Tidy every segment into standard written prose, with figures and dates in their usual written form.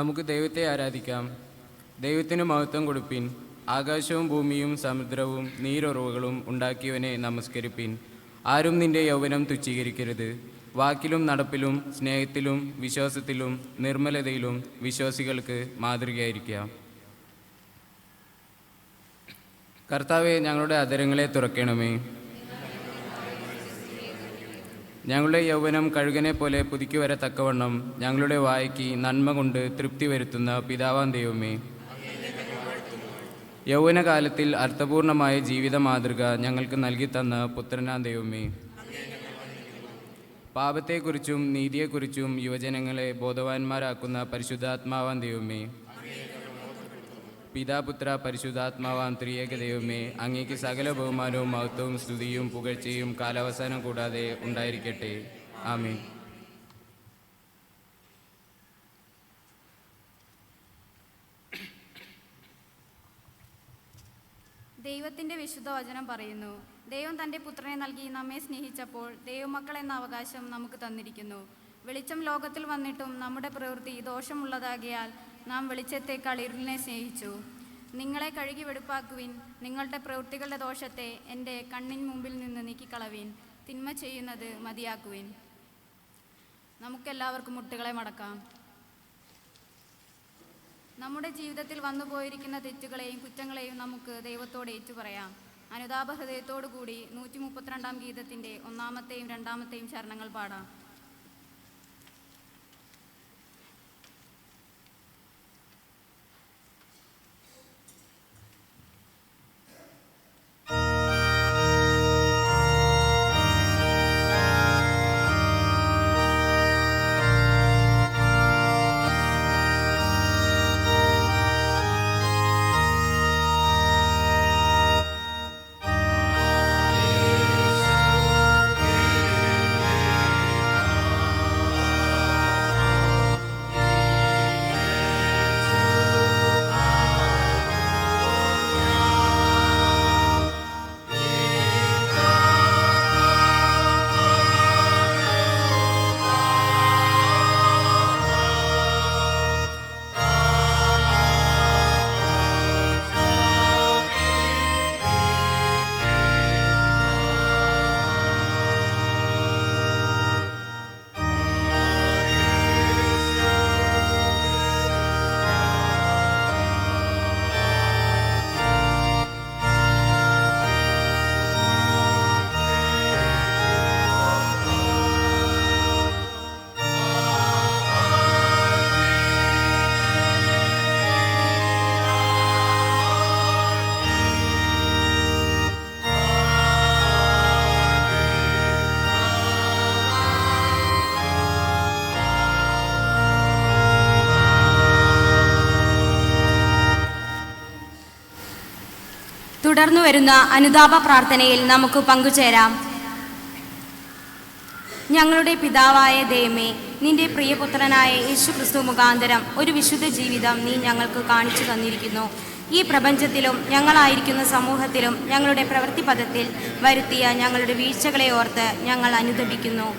നമുക്ക് ദൈവത്തെ ആരാധിക്കാം. ദൈവത്തിന് മഹത്വം കൊടുപ്പിൻ. ആകാശവും ഭൂമിയും സമുദ്രവും നീരുറവുകളും ഉണ്ടാക്കിയവനെ നമസ്കരിപ്പിൻ. ആരും നിന്റെ യൗവനം തുച്ഛീകരിക്കരുത്. വാക്കിലും നടപ്പിലും സ്നേഹത്തിലും വിശ്വാസത്തിലും നിർമ്മലതയിലും വിശ്വാസികൾക്ക് മാതൃകയായിരിക്കാം. കർത്താവെ, ഞങ്ങളുടെ അധരങ്ങളെ തുറക്കണമേ. ഞങ്ങളുടെ യൗവനം കഴുകനെ പോലെ പുതുക്കി വരത്തക്കവണ്ണം ഞങ്ങളുടെ വായ്ക്ക് നന്മ കൊണ്ട് തൃപ്തി വരുത്തുന്ന പിതാവാം ദൈവമേ, യൗവനകാലത്തിൽ അർത്ഥപൂർണമായ ജീവിത മാതൃക ഞങ്ങൾക്ക് നൽകി തന്ന പുത്രനാം ദൈവമേ, പാപത്തെക്കുറിച്ചും നീതിയെക്കുറിച്ചും യുവജനങ്ങളെ ബോധവാന്മാരാക്കുന്ന പരിശുദ്ധാത്മാവാം ദൈവമേ, പിതാപുത്ര പരിശുദ്ധാത്മാവാം ത്രിയേക ദൈവമേ, അങ്ങേക്ക് സകല ബഹുമാനവും മഹത്വവും സ്തുതിയും പുകഴ്ചയും കാലാവസാനം കൂടാതെ ഉണ്ടായിരിക്കട്ടെ. ആമേൻ. ദൈവത്തിൻ്റെ വിശുദ്ധ വചനം പറയുന്നു, ദൈവം തൻ്റെ പുത്രനെ നൽകി നമ്മെ സ്നേഹിച്ചപ്പോൾ ദൈവമക്കൾ എന്ന അവകാശം നമുക്ക് തന്നിരിക്കുന്നു. വെളിച്ചം ലോകത്തിൽ വന്നിട്ടും നമ്മുടെ പ്രവൃത്തി ദോഷമുള്ളതാകിയാൽ നാം വെളിച്ചത്തേക്കാൾ ഇരുളിനെ സ്നേഹിച്ചു. നിങ്ങളെ കഴുകി വെടുപ്പാക്കുവിൻ. നിങ്ങളുടെ പ്രവൃത്തികളുടെ ദോഷത്തെ എൻ്റെ കണ്ണിന് മുമ്പിൽ നിന്ന് നീക്കിക്കളവിൻ. തിന്മ ചെയ്യുന്നത് മതിയാക്കുവിൻ. നമുക്കെല്ലാവർക്കും മുട്ടുകളെ മടക്കാം. നമ്മുടെ ജീവിതത്തിൽ വന്നുപോയിരിക്കുന്ന തെറ്റുകളെയും കുറ്റങ്ങളെയും നമുക്ക് ദൈവത്തോട് ഏറ്റുപറയാം. അനുതാപ ഹൃദയത്തോടു കൂടി 132 ഗീതത്തിൻ്റെ 1-ാമത്തെയും 2-ാമത്തെയും ചരണങ്ങൾ പാടാം. തുടർന്നു വരുന്ന അനുതാപ പ്രാർത്ഥനയിൽ നമുക്ക് പങ്കുചേരാം. ഞങ്ങളുടെ പിതാവായ ദൈവമേ, നിന്റെ പ്രിയപുത്രനായ യേശുക്രിസ്തു മുഖാന്തരം ഒരു വിശുദ്ധ ജീവിതം നീ ഞങ്ങൾക്ക് കാണിച്ചു തന്നിരിക്കുന്നു. ഈ പ്രപഞ്ചത്തിലും ഞങ്ങളായിരിക്കുന്ന സമൂഹത്തിലും ഞങ്ങളുടെ പ്രവൃത്തിപഥത്തിൽ വരുത്തിയ ഞങ്ങളുടെ വീഴ്ചകളെ ഓർത്ത് ഞങ്ങൾ അനുതപിക്കുന്നു.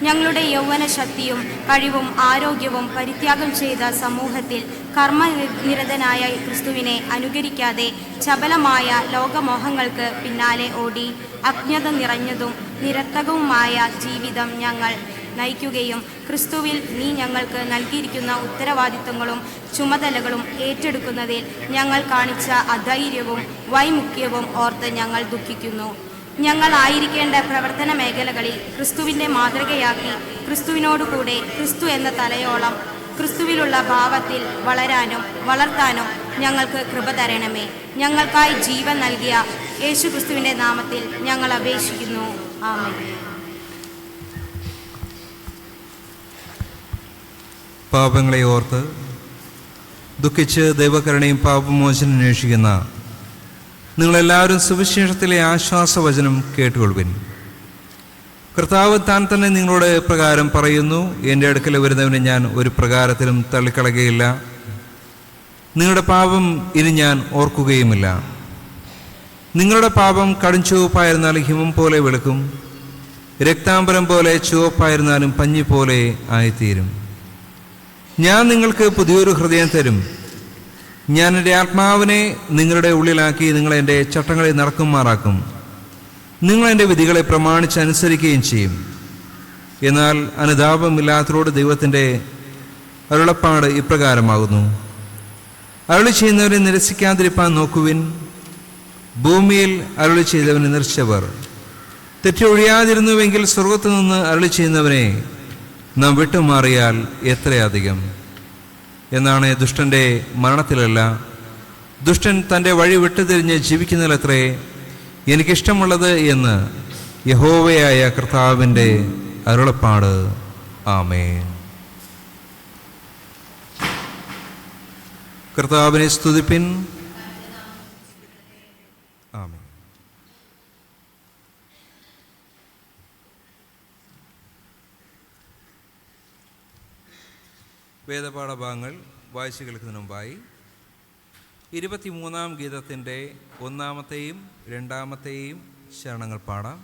ഞങ്ങളുടെ യൗവന ശക്തിയും കഴിവും ആരോഗ്യവും പരിത്യാഗം ചെയ്ത സമൂഹത്തിൽ കർമ്മനിരതനായ ക്രിസ്തുവിനെ അനുകരിക്കാതെ ചപലമായ ലോകമോഹങ്ങൾക്ക് പിന്നാലെ ഓടി അജ്ഞത നിറഞ്ഞതും നിരർത്ഥകവുമായ ജീവിതം ഞങ്ങൾ നയിക്കുകയും ക്രിസ്തുവിൽ നീ ഞങ്ങൾക്ക് നൽകിയിരിക്കുന്ന ഉത്തരവാദിത്തങ്ങളും ചുമതലകളും ഏറ്റെടുക്കുന്നതിൽ ഞങ്ങൾ കാണിച്ച അധൈര്യവും വൈമുഖ്യവും ഓർത്ത് ഞങ്ങൾ ദുഃഖിക്കുന്നു. ഞങ്ങളായിരിക്കേണ്ട പ്രവർത്തന മേഖലകളിൽ ക്രിസ്തുവിൻ്റെ മാതൃകയാക്കി ക്രിസ്തുവിനോടുകൂടെ ക്രിസ്തു എന്ന തലയോളം ക്രിസ്തുവിലുള്ള ഭാവത്തിൽ വളരാനും വളർത്താനും ഞങ്ങൾക്ക് കൃപ തരണമേ. ഞങ്ങൾക്കായി ജീവൻ നൽകിയ യേശു ക്രിസ്തുവിൻ്റെ നാമത്തിൽ ഞങ്ങൾ അപേക്ഷിക്കുന്നു. ആമേൻ. പാപങ്ങളെ ഓർത്ത് ദുഃഖിച്ച് ദൈവകരുണയും പാപമോചനം അന്വേഷിക്കുന്ന നിങ്ങളെല്ലാവരും സുവിശേഷത്തിലെ ആശ്വാസവചനം കേട്ടുകൊള്ളുവിൻ. കർത്താവ് താൻ തന്നെ നിങ്ങളോട് പ്രകാരം പറയുന്നു, എൻ്റെ അടുക്കൽ വരുന്നവനെ ഞാൻ ഒരു പ്രകാരത്തിലും തള്ളിക്കളയുകയില്ല. നിങ്ങളുടെ പാപം ഇനി ഞാൻ ഓർക്കുകയുമില്ല. നിങ്ങളുടെ പാപം കടുംചുവപ്പായിരുന്നാൽ ഹിമം പോലെ വെളുക്കും, രക്താംബരം പോലെ ചുവപ്പായിരുന്നാലും പഞ്ഞി പോലെ ആയിത്തീരും. ഞാൻ നിങ്ങൾക്ക് പുതിയൊരു ഹൃദയം തരും. ഞാൻ എൻ്റെ ആത്മാവിനെ നിങ്ങളുടെ ഉള്ളിലാക്കി നിങ്ങളെ എൻ്റെ ചട്ടങ്ങളിൽ നടക്കുമാറാക്കും. നിങ്ങൾ എൻ്റെ വിധികളെ പ്രമാണിച്ച് അനുസരിക്കുകയും ചെയ്യും. എന്നാൽ അനുതാപമില്ലാത്തവരോട് ദൈവത്തിൻ്റെ അരുളപ്പാട് ഇപ്രകാരമാകുന്നു: അരുളി ചെയ്യുന്നവരെ നിരസിക്കാതിരിപ്പാൻ നോക്കുവിൻ. ഭൂമിയിൽ അരുളി ചെയ്തവനെ നിരസിച്ചവർ തെറ്റി ഒഴിയാതിരുന്നുവെങ്കിൽ സ്വർഗത്തു നിന്ന് അരുളി ചെയ്യുന്നവനെ നാം വിട്ടുമാറിയാൽ എത്രയധികം. എന്നാണ് ദുഷ്ടൻ്റെ മരണത്തിലല്ല, ദുഷ്ടൻ തൻ്റെ വഴി വിട്ടുതിരിഞ്ഞ് ജീവിക്കുന്നതിലത്രേ എനിക്കിഷ്ടമുള്ളത് എന്ന് യഹോവയായ കർത്താവിൻ്റെ അരുളപ്പാട്. ആമേൻ. കർത്താവിനെ സ്തുതിപ്പിൻ. ആമേൻ. വേദപാഠഭാഗങ്ങൾ വായിച്ചു കേൾക്കുന്നതിന് മുമ്പായി 23-ാം ഗീതത്തിൻ്റെ 1-ാമത്തെയും 2-ാമത്തെയും ചരണങ്ങൾ പാടാം.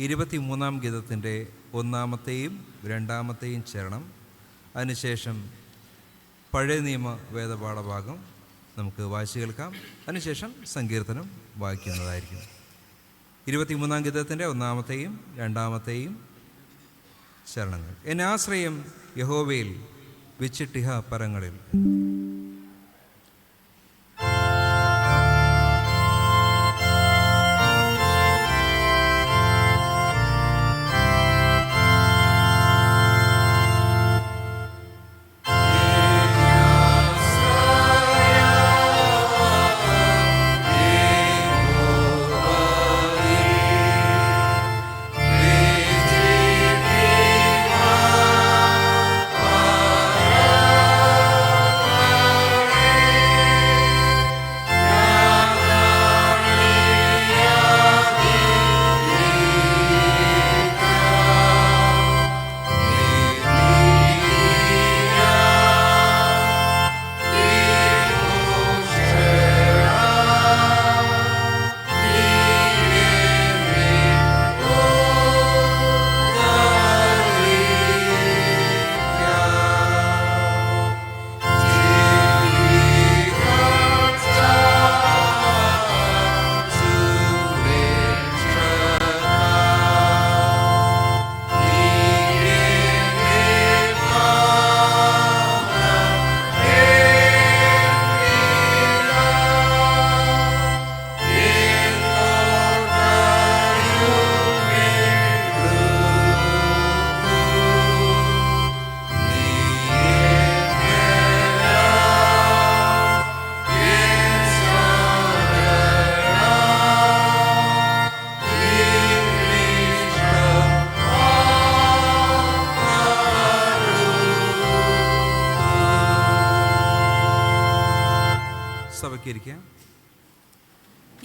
23-ാം ഗീതത്തിൻ്റെ 1-ാമത്തെയും 2-ാമത്തെയും ചരണം, അതിനുശേഷം പഴയ നിയമ വേദപാഠഭാഗം നമുക്ക് വായിച്ചു കേൾക്കാം. അതിനുശേഷം സങ്കീർത്തനം വായിക്കുന്നതായിരിക്കും. 23-ാം ഗീതത്തിൻ്റെ 1-ാമത്തെയും 2-ാമത്തെയും ചരണങ്ങൾ. എന്നെ ആശ്രയം യഹോവയിൽ വിച്ചിട്ടിഹ പരങ്ങളിൽ.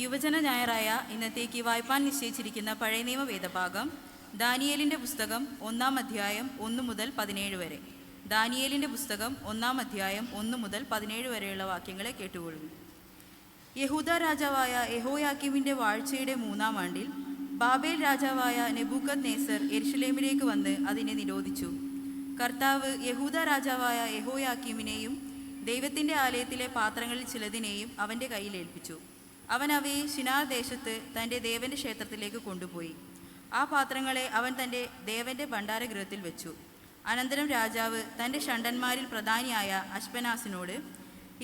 യുവജന ഞായറായ ഇന്നത്തേക്ക് വായ്പാൻ നിശ്ചയിച്ചിരിക്കുന്ന പഴയ നിയമ വേദഭാഗം ദാനിയേലിൻ്റെ പുസ്തകം 1-ാം അധ്യായം 1 മുതൽ 17 വരെ. ദാനിയേലിൻ്റെ പുസ്തകം 1-ാം അധ്യായം 1 മുതൽ 17 വരെയുള്ള വാക്യങ്ങളെ കേട്ടുകൊള്ളുന്നു. യഹൂദ രാജാവായ യെഹോയാക്കീമിൻ്റെ വാഴ്ചയുടെ 3-ാം ആണ്ടിൽ ബാബേൽ രാജാവായ നെബൂഖദ്നേസർ യെരുശലേമിലേക്ക് വന്ന് അതിനെ നിരോധിച്ചു. കർത്താവ് യഹൂദ രാജാവായ യെഹോയാക്കീമിനെയും ദൈവത്തിൻ്റെ ആലയത്തിലെ പാത്രങ്ങളിൽ ചിലതിനെയും അവൻ്റെ കയ്യിൽ ഏൽപ്പിച്ചു. അവൻ അവയെ ശിനാർ ദേശത്ത് തൻ്റെ ദേവൻ്റെ ക്ഷേത്രത്തിലേക്ക് കൊണ്ടുപോയി. ആ പാത്രങ്ങളെ അവൻ തൻ്റെ ദേവൻ്റെ ഭണ്ഡാരഗൃഹത്തിൽ വെച്ചു. അനന്തരം രാജാവ് തൻ്റെ ഷണ്ഡന്മാരിൽ പ്രധാനിയായ അശ്പനാസിനോട്,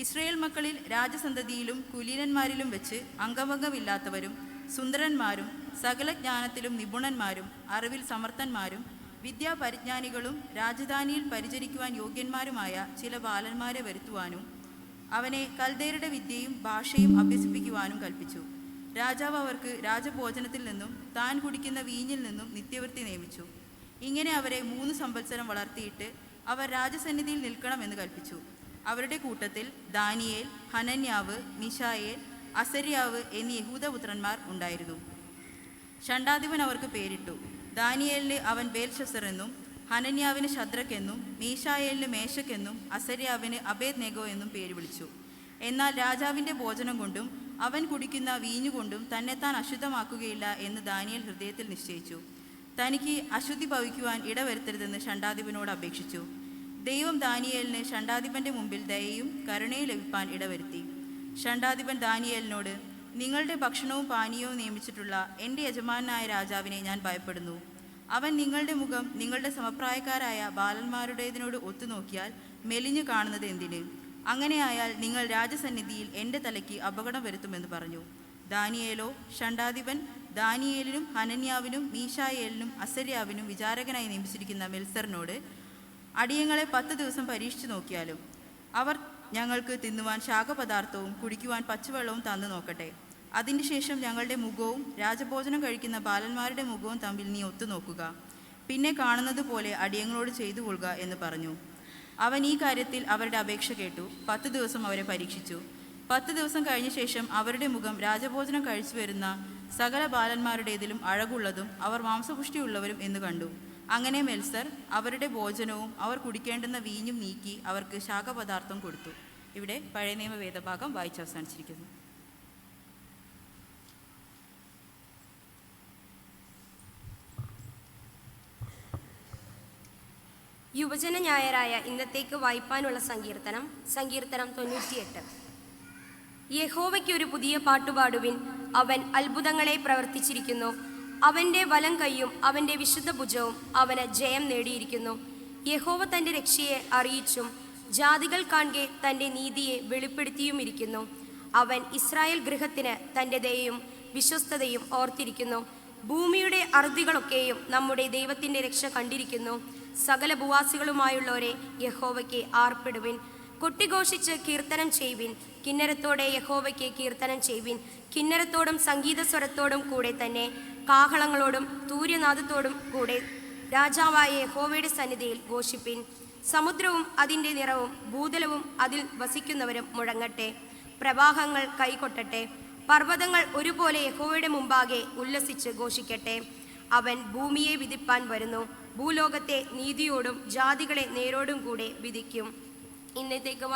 ഇസ്രയേൽ മക്കളിൽ രാജസന്തതിയിലും കുലീനന്മാരിലും വെച്ച് അംഗഭംഗമില്ലാത്തവരും സുന്ദരന്മാരും സകല ജ്ഞാനത്തിലും നിപുണന്മാരും അറിവിൽ സമർത്ഥന്മാരും വിദ്യാപരിജ്ഞാനികളും രാജധാനിയിൽ പരിചരിക്കുവാൻ യോഗ്യന്മാരുമായ ചില ബാലന്മാരെ വരുത്തുവാനും അവനെ കൽദയരുടെ വിദ്യയും ഭാഷയും അഭ്യസിപ്പിക്കുവാനും കൽപ്പിച്ചു. രാജാവ് അവർക്ക് രാജഭോജനത്തിൽ നിന്നും താൻ കുടിക്കുന്ന വീഞ്ഞിൽ നിന്നും നിത്യവൃത്തി നിയമിച്ചു. ഇങ്ങനെ അവരെ 3 സംവത്സരം വളർത്തിയിട്ട് അവർ രാജസന്നിധിയിൽ നിൽക്കണമെന്ന് കൽപ്പിച്ചു. അവരുടെ കൂട്ടത്തിൽ ദാനിയേൽ, ഹനന്യാവ്, മിശായേൽ, അസര്യാവ് എന്നീ യഹൂദപുത്രന്മാർ ഉണ്ടായിരുന്നു. ഷണ്ഡാധിപൻ അവർക്ക് പേരിട്ടു. ദാനിയേലിന് അവൻ ബേൽഷസർ എന്നും, ഹനന്യാവിന് ശദ്രക് എന്നും, മീശായേലിന് മേശക് എന്നും, അസര്യാവിന് അബേദ്നെഗോ എന്നും പേര് വിളിച്ചു. എന്നാൽ രാജാവിൻ്റെ ഭോജനം കൊണ്ടും അവൻ കുടിക്കുന്ന വീഞ്ഞുകൊണ്ടും തന്നെത്താൻ അശുദ്ധമാക്കുകയില്ല എന്ന് ദാനിയേൽ ഹൃദയത്തിൽ നിശ്ചയിച്ചു. തനിക്ക് അശുദ്ധി ഭവിക്കുവാൻ ഇടവരുത്തരുതെന്ന് ഷണ്ഡാധിപനോട് അപേക്ഷിച്ചു. ദൈവം ദാനിയേലിന് ഷണ്ഡാധിപന്റെ മുമ്പിൽ ദയയും കരുണയും ലഭിപ്പാൻ ഇടവരുത്തി. ഷണ്ഡാധിപൻ ദാനിയേലിനോട്, നിങ്ങളുടെ ഭക്ഷണവും പാനീയവും നിയമിച്ചിട്ടുള്ള എൻ്റെ യജമാനായ രാജാവിനെ ഞാൻ ഭയപ്പെടുന്നു. അവൻ നിങ്ങളുടെ മുഖം നിങ്ങളുടെ സമപ്രായക്കാരായ ബാലന്മാരുടേതിനോട് ഒത്തുനോക്കിയാൽ മെലിഞ്ഞു കാണുന്നത് എന്തിന്? അങ്ങനെയായാൽ നിങ്ങൾ രാജസന്നിധിയിൽ എൻ്റെ തലയ്ക്ക് അപകടം വരുത്തുമെന്ന് പറഞ്ഞു. ദാനിയേലോ ഷണ്ഡാധിപൻ ദാനിയേലിനും ഹനന്യാവിനും മീശായേലിനും അസര്യാവിനും വിചാരകനായി നിയമിച്ചിരിക്കുന്ന മെൽസറിനോട്, അടിയങ്ങളെ 10 ദിവസം പരീക്ഷിച്ചു നോക്കിയാലും അവർ ഞങ്ങൾക്ക് തിന്നുവാൻ ശാഖപദാർത്ഥവും കുടിക്കുവാൻ പച്ചവെള്ളവും തന്നു നോക്കട്ടെ. അതിന് ശേഷം ഞങ്ങളുടെ മുഖവും രാജഭോജനം കഴിക്കുന്ന ബാലന്മാരുടെ മുഖവും തമ്മിൽ നീ ഒത്തുനോക്കുക. പിന്നെ കാണുന്നത് പോലെ അടിയങ്ങളോട് ചെയ്തു കൊള്ളുക എന്ന് പറഞ്ഞു. അവൻ ഈ കാര്യത്തിൽ അവരുടെ അപേക്ഷ കേട്ടു. 10 ദിവസം അവരെ പരീക്ഷിച്ചു. 10 ദിവസം കഴിഞ്ഞ ശേഷം അവരുടെ മുഖം രാജഭോജനം കഴിച്ചു വരുന്ന സകല ബാലന്മാരുടേതിലും അഴകുള്ളതും അവർ മാംസപുഷ്ടിയുള്ളവരും എന്ന് കണ്ടു. അങ്ങനെ മെൽസർ അവരുടെ ഭോജനവും അവർ കുടിക്കേണ്ടുന്ന വീഞ്ഞും നീക്കി അവർക്ക് ശാഖപദാർത്ഥം കൊടുത്തു. ഇവിടെ പഴയ നിയമ വേദഭാഗം വായിച്ചവസാനിച്ചിരിക്കുന്നു. യുവജന ഞായറായ ഇന്നത്തേക്ക് വായിപ്പാനുള്ള സങ്കീർത്തനം 98. യഹോവയ്ക്ക് ഒരു പുതിയ പാട്ടുപാടുവിൻ, അവൻ അത്ഭുതങ്ങളെ പ്രവർത്തിച്ചിരിക്കുന്നു. അവൻ്റെ വലം കൈയും അവൻ്റെ വിശുദ്ധ ഭുജവും അവന് ജയം നേടിയിരിക്കുന്നു. യഹോവ തൻ്റെ രക്ഷയെ അറിയിച്ചും ജാതികൾ കാൺകെ തൻ്റെ നീതിയെ വെളിപ്പെടുത്തിയുമിരിക്കുന്നു. അവൻ ഇസ്രായേൽ ഗൃഹത്തിന് തൻ്റെ ദയയും വിശ്വസ്തതയും ഓർത്തിരിക്കുന്നു. ഭൂമിയുടെ അറുതികളൊക്കെയും നമ്മുടെ ദൈവത്തിൻ്റെ രക്ഷ കണ്ടിരിക്കുന്നു. സകല ഭൂവാസികളുമായുള്ളവരെ യഹോവയ്ക്ക് ആർപ്പിടുവിൻ. കൊട്ടിഘോഷിച്ച് കീർത്തനം ചെയ്യുവിൻ. കിന്നരത്തോടെ യഹോവയ്ക്ക് കീർത്തനം ചെയ്യുവിൻ. കിന്നരത്തോടും സംഗീതസ്വരത്തോടും കൂടെ തന്നെ കാഹളങ്ങളോടും തൂര്യനാദത്തോടും കൂടെ രാജാവായ യഹോവയുടെ സന്നിധിയിൽ ഘോഷിപ്പിൻ. സമുദ്രവും അതിൻ്റെ നിറവും ഭൂതലവും അതിൽ വസിക്കുന്നവരും മുഴങ്ങട്ടെ. പ്രവാഹങ്ങൾ കൈകൊട്ടട്ടെ. പർവ്വതങ്ങൾ ഒരുപോലെ യഹോവയുടെ മുമ്പാകെ ഉല്ലസിച്ച് ഘോഷിക്കട്ടെ. അവൻ ഭൂമിയെ വിധിപ്പാൻ വരുന്നു. ഭൂലോകത്തെ നീതിയോടും ജാതികളെ നേരോടും കൂടെ വിധിക്കും. ഇന്നത്തേക്ക്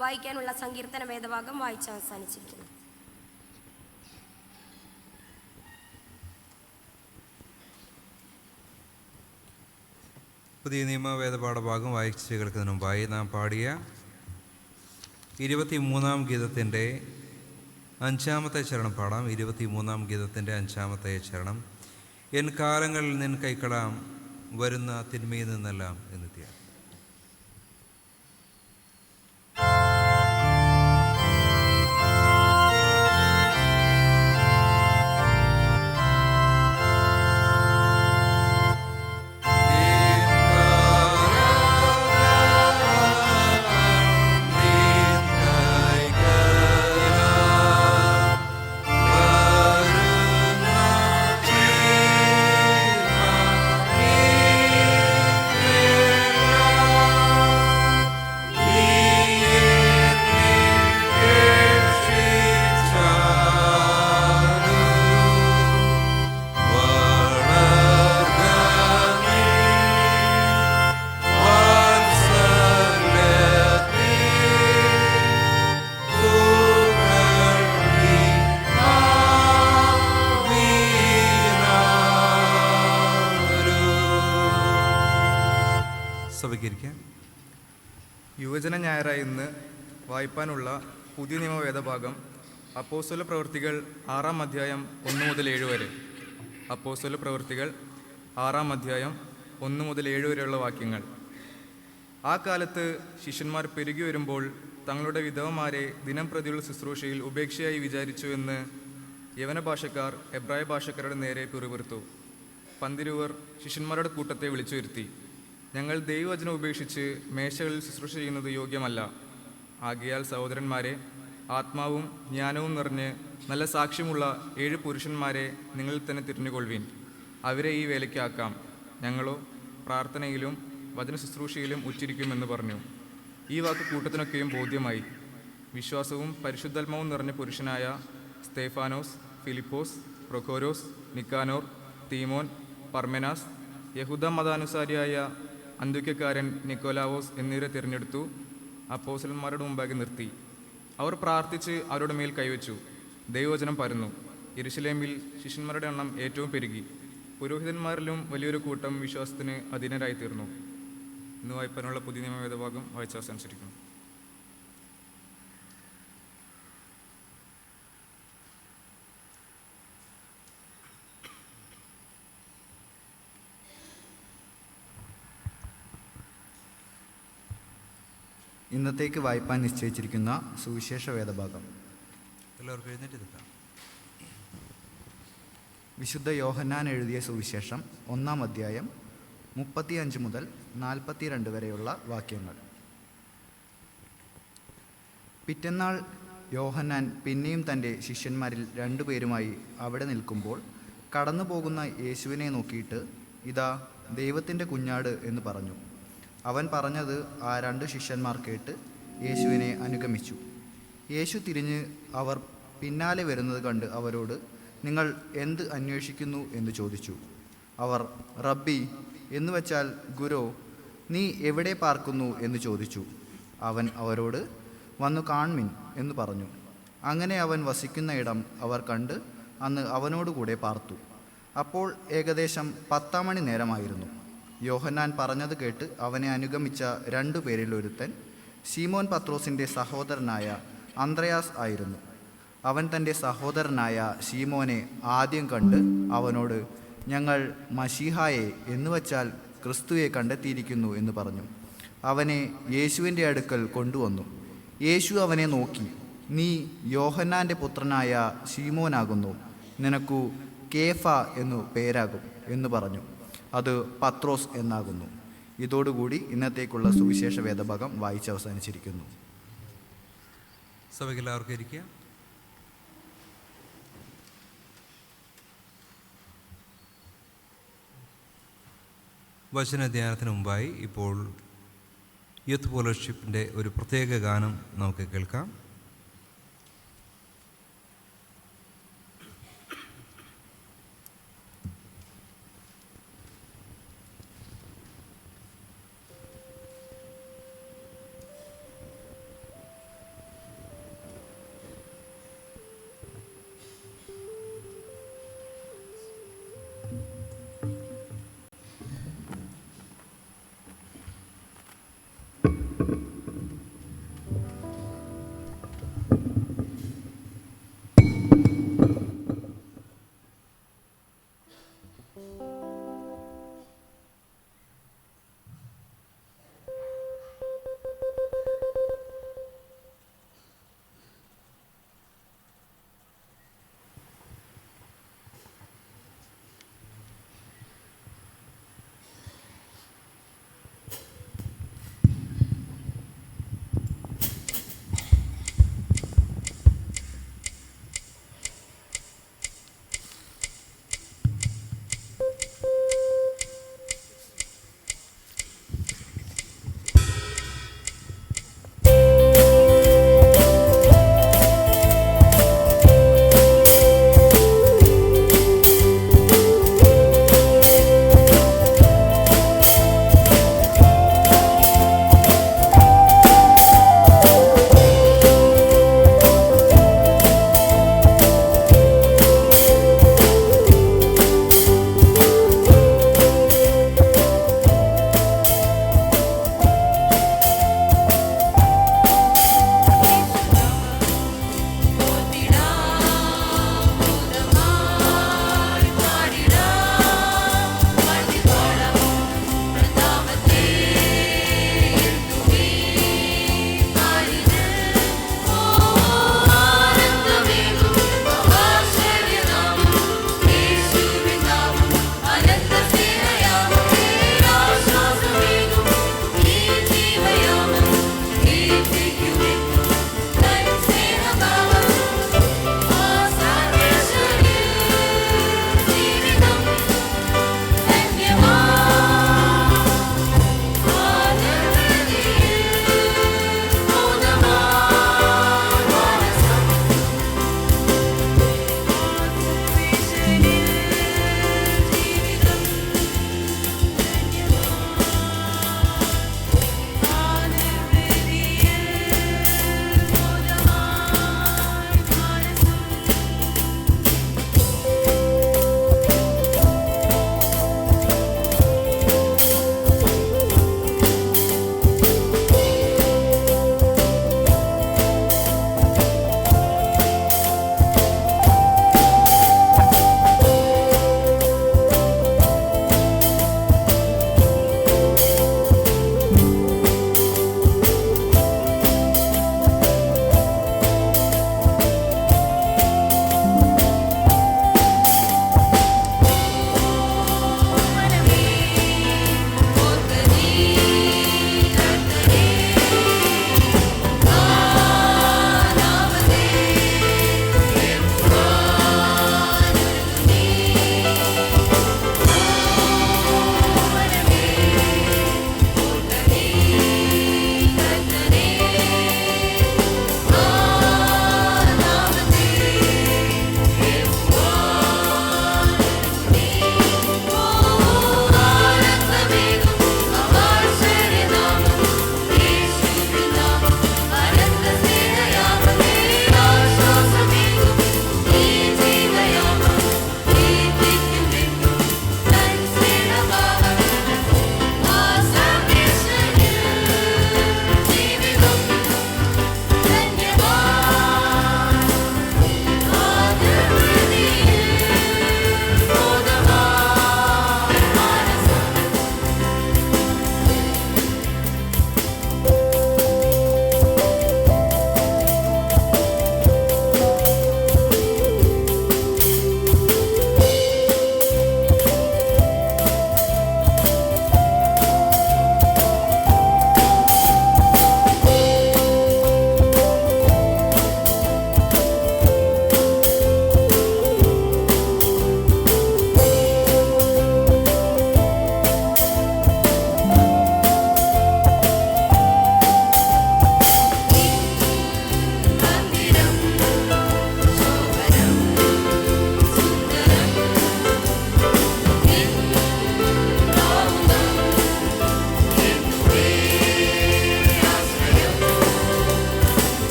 വായിക്കാനുള്ള സങ്കീർത്തന വേദഭാഗം വായിച്ച് അവസാനിച്ചിരിക്കുന്നു. പുതിയ നിയമ വേദപാഠഭാഗം വായിച്ച് കേൾക്കുന്നതിന് മുമ്പായി നാം പാടിയ 23-ാം ഗീതത്തിൻ്റെ 5-ാമത്തെ ചരണം പാടാം. 23-ാം ഗീതത്തിൻ്റെ 5-ാമത്തെ ചരണം. എൻ കാലങ്ങളിൽ നിൻ കൈക്കളാം വരുന്ന തിന്മയിൽ നിന്നെല്ലാം എന്നെത്തിയ യുവജന ഞായറായി ഇന്ന് വായിപ്പാനുള്ള പുതിയ നിയമ വേദഭാഗം അപ്പോസ്തല പ്രവൃത്തികൾ 6-ാം അധ്യായം 1 മുതൽ 7 വരെ. അപ്പോസ്തല പ്രവൃത്തികൾ 6-ാം അധ്യായം 1 മുതൽ 7 വരെയുള്ള വാക്യങ്ങൾ. ആ കാലത്ത് ശിഷ്യന്മാർ പെരുകി വരുമ്പോൾ തങ്ങളുടെ വിധവമാരെ ദിനം പ്രതിയുള്ള ശുശ്രൂഷയിൽ ഉപേക്ഷയായി വിചാരിച്ചു എന്ന് യവന ഭാഷക്കാർ എബ്രായ ഭാഷക്കാരുടെ നേരെ പിറുപിറുത്തു. പന്തിരുവർ ശിഷ്യന്മാരുടെ കൂട്ടത്തെ വിളിച്ചു വരുത്തി, ഞങ്ങൾ ദൈവവചനം ഉപേക്ഷിച്ച് മേശകളിൽ ശുശ്രൂഷ ചെയ്യുന്നത് യോഗ്യമല്ല. ആകയാൽ സഹോദരന്മാരെ, ആത്മാവും ജ്ഞാനവും നിറഞ്ഞ് നല്ല സാക്ഷ്യമുള്ള 7 പുരുഷന്മാരെ നിങ്ങളിൽ തന്നെ തിരഞ്ഞുകൊള്ളുവിൻ. അവരെ ഈ വേലയ്ക്കാക്കാം. ഞങ്ങളോ പ്രാർത്ഥനയിലും വചന ശുശ്രൂഷയിലും ഉച്ചിരിക്കുമെന്ന് പറഞ്ഞു. ഈ വാക്ക് കൂട്ടത്തിനൊക്കെയും ബോധ്യമായി. വിശ്വാസവും പരിശുദ്ധാത്മാവും നിറഞ്ഞ പുരുഷനായ സ്തേഫാനോസ്, ഫിലിപ്പോസ്, പ്രൊഖോരോസ്, നിക്കാനോർ, തീമോൻ, പർമെനാസ്, യഹൂദ മതാനുസാരിയായ അന്ത്യോക്യക്കാരൻ നിക്കോലാവോസ് എന്നിവരെ തിരഞ്ഞെടുത്തു അപ്പോസ്തലന്മാരുടെ മുമ്പാകെ നിർത്തി. അവർ പ്രാർത്ഥിച്ച് അവരുടെ മേൽ കൈവച്ചു. ദൈവവചനം പരന്നു. യെരുശലേമിൽ ശിഷ്യന്മാരുടെ എണ്ണം ഏറ്റവും പെരുകി. പുരോഹിതന്മാരിലും വലിയൊരു കൂട്ടം വിശ്വാസത്തിന് അധീനരായിത്തീർന്നു. ഇന്ന് വായിപ്പാനുള്ള പുതിയ നിയമ വേദഭാഗം വായിച്ചവസാനിച്ചിരിക്കുന്നു. ഇന്നത്തേക്ക് വായിപ്പാൻ നിശ്ചയിച്ചിരിക്കുന്ന സുവിശേഷ വേദഭാഗം. എല്ലാവർക്കും എഴുന്നേറ്റ് നിൽക്കാം. വിശുദ്ധ യോഹന്നാൻ എഴുതിയ സുവിശേഷം 1-ാം അധ്യായം 35 മുതൽ 42 വരെയുള്ള വാക്യങ്ങൾ. പിറ്റന്നാൾ യോഹന്നാൻ പിന്നെയും തൻ്റെ ശിഷ്യന്മാരിൽ 2 പേരുമായി അവിടെ നിൽക്കുമ്പോൾ കടന്നു പോകുന്ന യേശുവിനെ നോക്കിയിട്ട്, ഇതാ ദൈവത്തിൻ്റെ കുഞ്ഞാട് എന്ന് പറഞ്ഞു. അവൻ പറഞ്ഞത് ആ 2 ശിഷ്യന്മാർ കേട്ട് യേശുവിനെ അനുഗമിച്ചു. യേശു തിരിഞ്ഞ് അവർ പിന്നാലെ വരുന്നത് കണ്ട് അവരോട്, നിങ്ങൾ എന്ത് അന്വേഷിക്കുന്നു എന്ന് ചോദിച്ചു. അവർ, റബ്ബി എന്ന് വച്ചാൽ ഗുരോ, നീ എവിടെ പാർക്കുന്നു എന്ന് ചോദിച്ചു. അവൻ അവരോട്, വന്നു കാൺമിൻ എന്ന് പറഞ്ഞു. അങ്ങനെ അവൻ വസിക്കുന്ന ഇടം അവർ കണ്ട് അന്ന് അവനോടുകൂടെ പാർത്തു. അപ്പോൾ ഏകദേശം 10-ാം മണി നേരമായിരുന്നു. യോഹന്നാൻ പറഞ്ഞത് കേട്ട് അവനെ അനുഗമിച്ച 2 പേരിൽ ഒരുത്തൻ ശീമോൻ പത്രോസിൻ്റെ സഹോദരനായ അന്ത്രയാസ് ആയിരുന്നു. അവൻ തൻ്റെ സഹോദരനായ ശീമോനെ ആദ്യം കണ്ട് അവനോട്, ഞങ്ങൾ മശീഹായെ എന്ന് വച്ചാൽ ക്രിസ്തുവെ കണ്ടെത്തിയിരിക്കുന്നു എന്ന് പറഞ്ഞു. അവനെ യേശുവിൻ്റെ അടുക്കൽ കൊണ്ടുവന്നു. യേശു അവനെ നോക്കി, നീ യോഹന്നാൻ്റെ പുത്രനായ ശീമോനാകുന്നു, നിനക്കു കേഫ എന്നു പേരാകും എന്ന് പറഞ്ഞു. അത് പത്രോസ് എന്നാകുന്നു. ഇതോടുകൂടി ഇന്നത്തേക്കുള്ള സുവിശേഷ വേദഭാഗം വായിച്ചവസാനിച്ചിരിക്കുന്നു. സഭയ്ക്ക് എല്ലാവർക്കും ഇരിക്കുക. വചനധ്യാനത്തിന് മുമ്പായി ഇപ്പോൾ യൂത്ത് ഫെലോഷിപ്പിൻ്റെ ഒരു പ്രത്യേക ഗാനം നമുക്ക് കേൾക്കാം.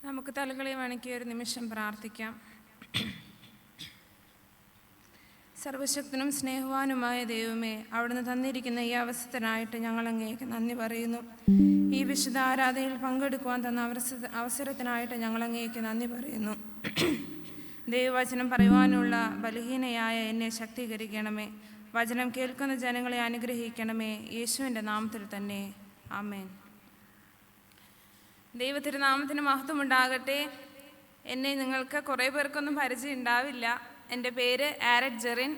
നമുക്ക് തലകളെ വണക്കി ഒരു നിമിഷം പ്രാർത്ഥിക്കാം. സർവശക്തനും സ്നേഹവാനുമായ ദൈവമേ, അവിടുന്ന് തന്നിരിക്കുന്ന ഈ അവസരത്തിനായിട്ട് ഞങ്ങൾ അങ്ങേക്ക് നന്ദി പറയുന്നു. ഈ വിശുദ്ധ ആരാധനയിൽ പങ്കെടുക്കുവാൻ തന്ന അവസരത്തിനായിട്ട് ഞങ്ങൾ അങ്ങേക്ക് നന്ദി പറയുന്നു. ദൈവവചനം പറയുവാനുള്ള ബലഹീനയായ എന്നെ ശക്തീകരിക്കണമേ. വചനം കേൾക്കുന്ന ജനങ്ങളെ അനുഗ്രഹിക്കണമേ. യേശുവിൻ്റെ നാമത്തിൽ തന്നെ, ആമേൻ. ദൈവത്തിരുനാമത്തിന് മഹത്വമുണ്ടാകട്ടെ. എന്നെ നിങ്ങൾക്ക് കുറേ പേർക്കൊന്നും പരിചയം ഉണ്ടാവില്ല. എൻ്റെ പേര് ആരറ്റ് ജെറിൻ.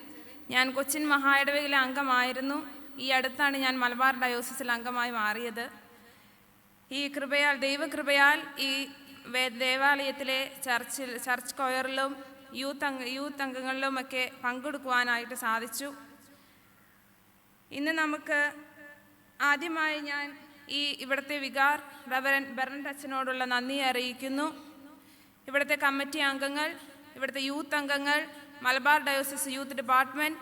ഞാൻ കൊച്ചിൻ മഹായിടവകയിലെ അംഗമായിരുന്നു. ഈ അടുത്താണ് ഞാൻ മലബാർ ഡയോസിസിൽ അംഗമായി മാറിയത്. ഈ കൃപയാൽ, ദൈവകൃപയാൽ ഈ ദേവാലയത്തിലെ ചർച്ച് കൊയറിലും യൂത്ത് അംഗങ്ങളിലുമൊക്കെ പങ്കെടുക്കുവാനായിട്ട് സാധിച്ചു. ഇന്ന് നമുക്ക് ആദ്യമായി ഞാൻ ഇവിടുത്തെ വികാർ റവറൻ ബെർണറ്റ് അച്ഛനോടുള്ള നന്ദി അറിയിക്കുന്നു. ഇവിടുത്തെ കമ്മിറ്റി അംഗങ്ങൾ, ഇവിടുത്തെ യൂത്ത് അംഗങ്ങൾ, മലബാർ ഡയോസിസ് യൂത്ത് ഡിപ്പാർട്ട്മെൻറ്റ്